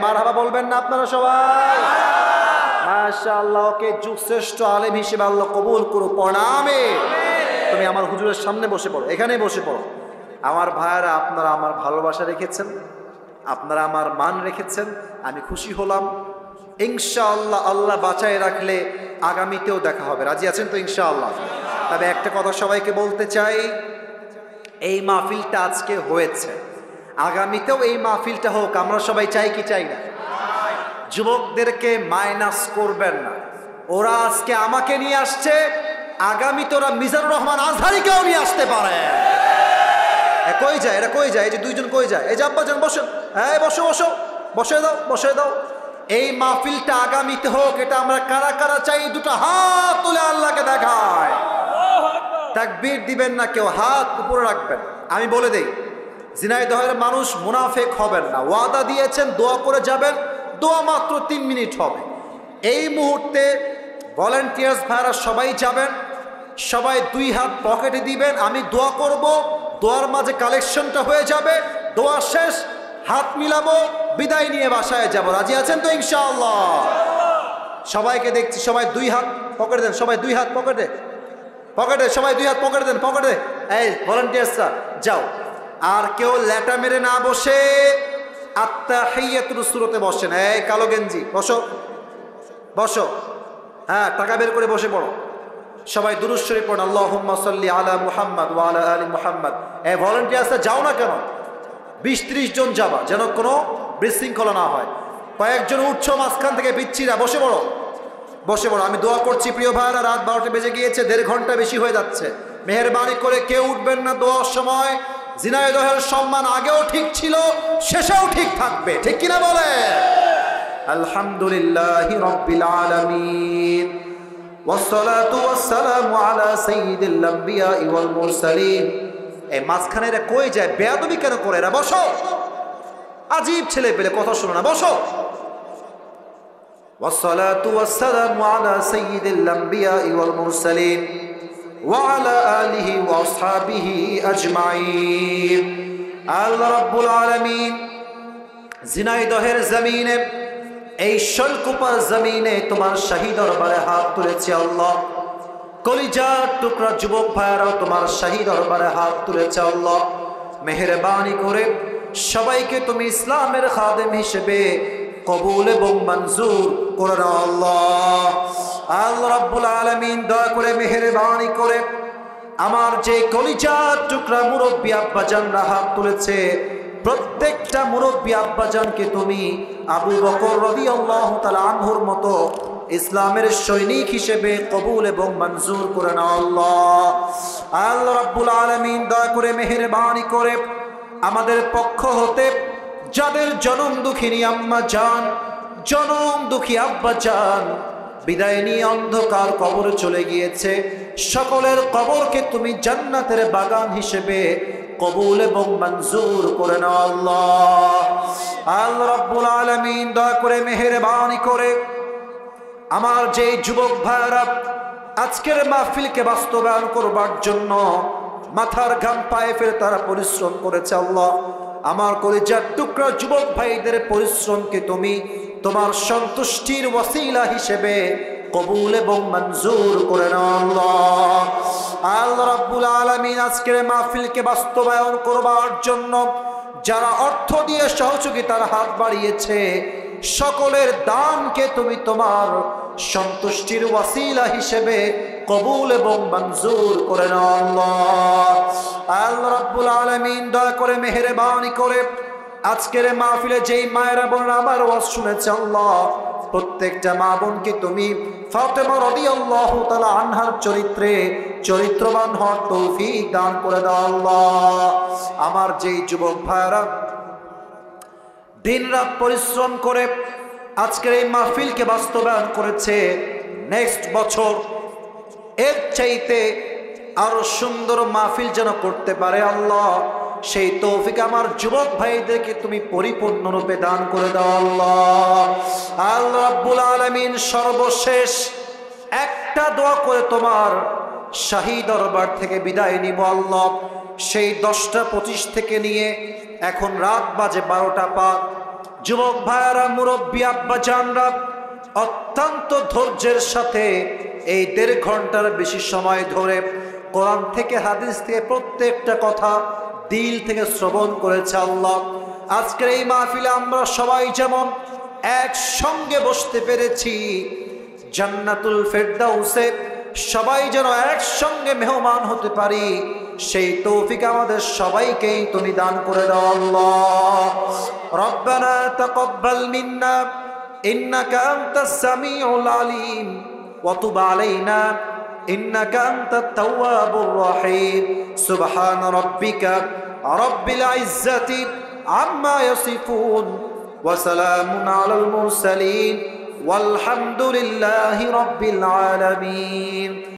মারহাবা বলবেন না আপনারা সবাই? মাশাআল্লাহ, ওকে যুগশ্রেষ্ঠ আলেম হিসেবে আল্লাহ কবুল করুক। পড়েন আমিন। তুমি আমার হুজুরের সামনে বসে পড়ো, এখানেই বসে পড়ো। আমার ভাইয়েরা, আপনারা আমার ভালোবাসা রেখেছেন, আপনারা আমার মান রেখেছেন, আমি খুশি হলাম। ইনশাআল্লাহ আল্লাহ বাঁচায় রাখলে আগামীতেও দেখা হবে। রাজি আছেন তো ইনশাআল্লাহ? তবে একটা কথা সবাইকে বলতে চাই, এই মাহফিলটা আজকে হয়েছে, আগামীতেও এই মাহফিলটা হোক, আমরা সবাই চাই কি চাই না? যুবকদেরকে মাইনাস করবেন না। ওরা আজকে আমাকে নিয়ে আসছে, আগামীতে ওরা মিজানুর রহমান আজহারিকেও নিয়ে আসতে পারে। কই যায় এরা, কই যায়? এই যে দুইজন কই যায়? এই যে আব্বাজান বসেন, হ্যাঁ বসো বসো, বসে দাও, বসে দাও। এই মাহফিলটা আগামীতে হোক, এটা আমরা কারা কারা চাই? দুটো হাত তুলে আল্লাহকে দেখায়। তাকবীর দিবেন না কেউ, হাত উপরে রাখবেন। আমি বলে দেই, ঝিনাইদহের মানুষ মুনাফেক হবেন না। ওয়াদা দিয়েছেন, দোয়া করে যাবেন, দোয়া মাত্র 3 মিনিট হবে। এই মুহূর্তে ভলেন্টিয়ার্স ভাইরা সবাই যাবেন, সবাই 2 হাত পকেটে দিবেন, আমি দোয়া করব, দোয়ার মাঝে কালেকশনটা হয়ে যাবে, দোয়া শেষ, হাত মিলাবো, বিদায় নিয়ে বাসায় যাব। রাজি আছেন তো ইনশাআল্লাহ? সবাইকে দেখছি, সবাই 2 হাত পকেটে দেন, সবাই 2 হাত পকেটে, পকেটে সবাই 2 হাত পকেটে দেন, পকেটে। এই ভলেন্টিয়ার্সরা যাও, আর কেউ ল্যাটা মেরে না বসে আত্তাহিয়াতুর সূরতে বসেন। এই কালো গেঞ্জি বসো, বসো, হ্যাঁ টাকা বের করে বসে পড়ো। সবাই দুরূদ শরীফ পড়ুন, আল্লাহুম্মা সাল্লি আলা মুহাম্মদ ওয়া আলা আলি মুহাম্মদ। এই ভলেন্টিয়ার্সরা যাও না কেন? 20-30 জন যাবা, যেন কোনো বিশৃঙ্খলা না হয়। কয়েকজন উঠছো মাঝখান থেকে, পিচ্ছিরা বসে পড়ো, বসে পড়ো। আমি দোয়া করছি প্রিয় ভাইরা, রাত 12টা বেজে গিয়েছে, 1.5 ঘন্টা বেশি হয়ে যাচ্ছে। মেহেরবানি করে কেউ উঠবেন না দোয়ার সময়। ঝিনাইদহের সম্মান আগেও ঠিক ছিল, শেষেও ঠিক থাকবে, ঠিক কিনা বলে? আলহামদুলিল্লাহি রাব্বিল আলামিন, ওয়াসসালাতু ওয়াসসালামু আলা সাইয়্যিদিল আম্বিয়া ওয়াল মুরসালিন। এই মাঝখানে এরা কই যায়? বেয়াদবি কেন করে এরা? বসো, আজীব ছেলে পেলে, কথা শোনো না, বসো। ওয়াসসালাতু ওয়াসসালামু আলা সাইয়্যিদিল আম্বিয়া ওয়াল মুরসালিন ওয়া আলা আলিহি ওয়া আসহাবিহি আজমাইন। আল্লাহ রাব্বুল আলামিন ঝিনাইদহের জমিনে, এই শৈলকুপার জমিনে তোমার শাহী দরবারে হাত তুলেছি আল্লাহ। কলিজার টুকরা যুবক ভাইয়ারাও তোমার শাহী দরবারে হাত তুলেছে আল্লাহ। মেহেরবানি করে সবাইকে তুমি ইসলামের খাদেম হিসেবে কবুল এবং মঞ্জুর করে নাও আল্লাহ। আল্লাহ রাব্বুল আলামিন দয়া করে মেহেরবানি করে আমার যে কলিজার টুকরা মুরব্বী আব্বাজানরা হাত তুলেছে, প্রত্যেকটা মুরব্বী আব্বাজানকে তুমি আবু বকর রাদিয়াল্লাহু তাআলা আনহুর মতো ইসলামের সৈনিক হিসেবে কবুল এবং মঞ্জুর করে নাও আল্লাহ। আল্লাহ রাব্বুল আলামিন দয়া করে মেহেরবানি করে আমাদের পক্ষ হতে যাদের জনম দুঃখিনী আম্মা জান, জনম দুঃখী আব্বা জান বিদায় নিয়ে অন্ধকার কবরে চলে গিয়েছে, সকলের কবরকে তুমি জান্নাতের বাগান হিসেবে কবুল এবং মঞ্জুর করে নাও আল্লাহ। আল্লাহ রাব্বুল আলামিন দয়া করে মেহেরবানি করে আমার যে যুবক ভাইরা আজকের মাহফিলকে বাস্তবায়ন করবার জন্য মাথার ঘাম পায়ে ফেলে তারা পরিশ্রম করেছে আল্লাহ, আমার কলিজার টুকরা যুবক ভাইদের পরিশ্রমকে তুমি তোমার সন্তুষ্টির ওয়াসিলা হিসেবে কবুল এবং মঞ্জুর করে নাও আল্লাহ। আল্লাহ রাব্বুল আলামিন আজকের মাহফিলকে বাস্তবায়ন করবার জন্য যারা অর্থ দিয়ে সহযোগিতার হাত বাড়িয়েছে, সকলের দানকে তুমি তোমার সন্তুষ্টির ওয়াসিলা হিসেবে কবুল এবং মঞ্জুর করে নাও আল্লাহ। আল্লাহ রাব্বুল আলামিন দয়া করে মেহেরবানি করে আজকের মাহফিলে যেই মায়েরা বোনেরা আমার ওয়াজ শুনেছে আল্লাহ, প্রত্যেকটা মা বোনকে তুমি ফাতেমা রাদিয়াল্লাহু তাআলা আনহার চরিত্রে চরিত্রবান হওয়ার তৌফিক দান করে দাও আল্লাহ। আমার যেই যুবক ভাইরা দিনরাত পরিশ্রম করে আজকের এই মাহফিলকে বাস্তবায়ন করেছে, নেক্সট বছর এর চাইতে আরো সুন্দর মাহফিল যেন করতে পারে আল্লাহ, সেই তৌফিক আমার যুবক ভাইদেরকে তুমি পরিপূর্ণরূপে দান করে দাও আল্লাহ। আল্লাহ রাব্বুল আলামিন সর্বশেষ একটা দোয়া করে তোমার শাহী দরবার থেকে বিদায় নিব আল্লাহ। সেই 10টা 25 থেকে নিয়ে এখন রাত বাজে 12টা 5। যুবক ভাইয়ারা, মুরব্বী আব্বা জানরা অত্যন্ত ধৈর্যের সাথে এই 1.5 ঘন্টার বেশি সময় ধরে কোরআন থেকে হাদিস থেকে প্রত্যেকটা কথা দিল থেকে শ্রবণ করেছে আল্লাহ। আজকের এই মাহফিলে আমরা সবাই যেমন একসঙ্গে বসতে পেরেছি, জান্নাতুল ফেরদাউসে সবাই যেন একসঙ্গে মেহমান হতে পারি, সেই তৌফিক আমাদের সবাইকেই তুমি দান করে দাও আল্লাহ। রব্বানা তাকাব্বাল মিন্না ইন্নাকা আনতাস সামিউল আলিম ওয়া তুব আলাইনা ইন্নাকা আনতাত তাওয়াবুর রহিম। সুবহান রাব্বিকা রাব্বিল ইজ্জাতি আম্মা ইয়াসিফুন ওয়া সালামুন আলাল মুরসালিন ওয়ালহামদুলিল্লাহি রাব্বিল আলামিন।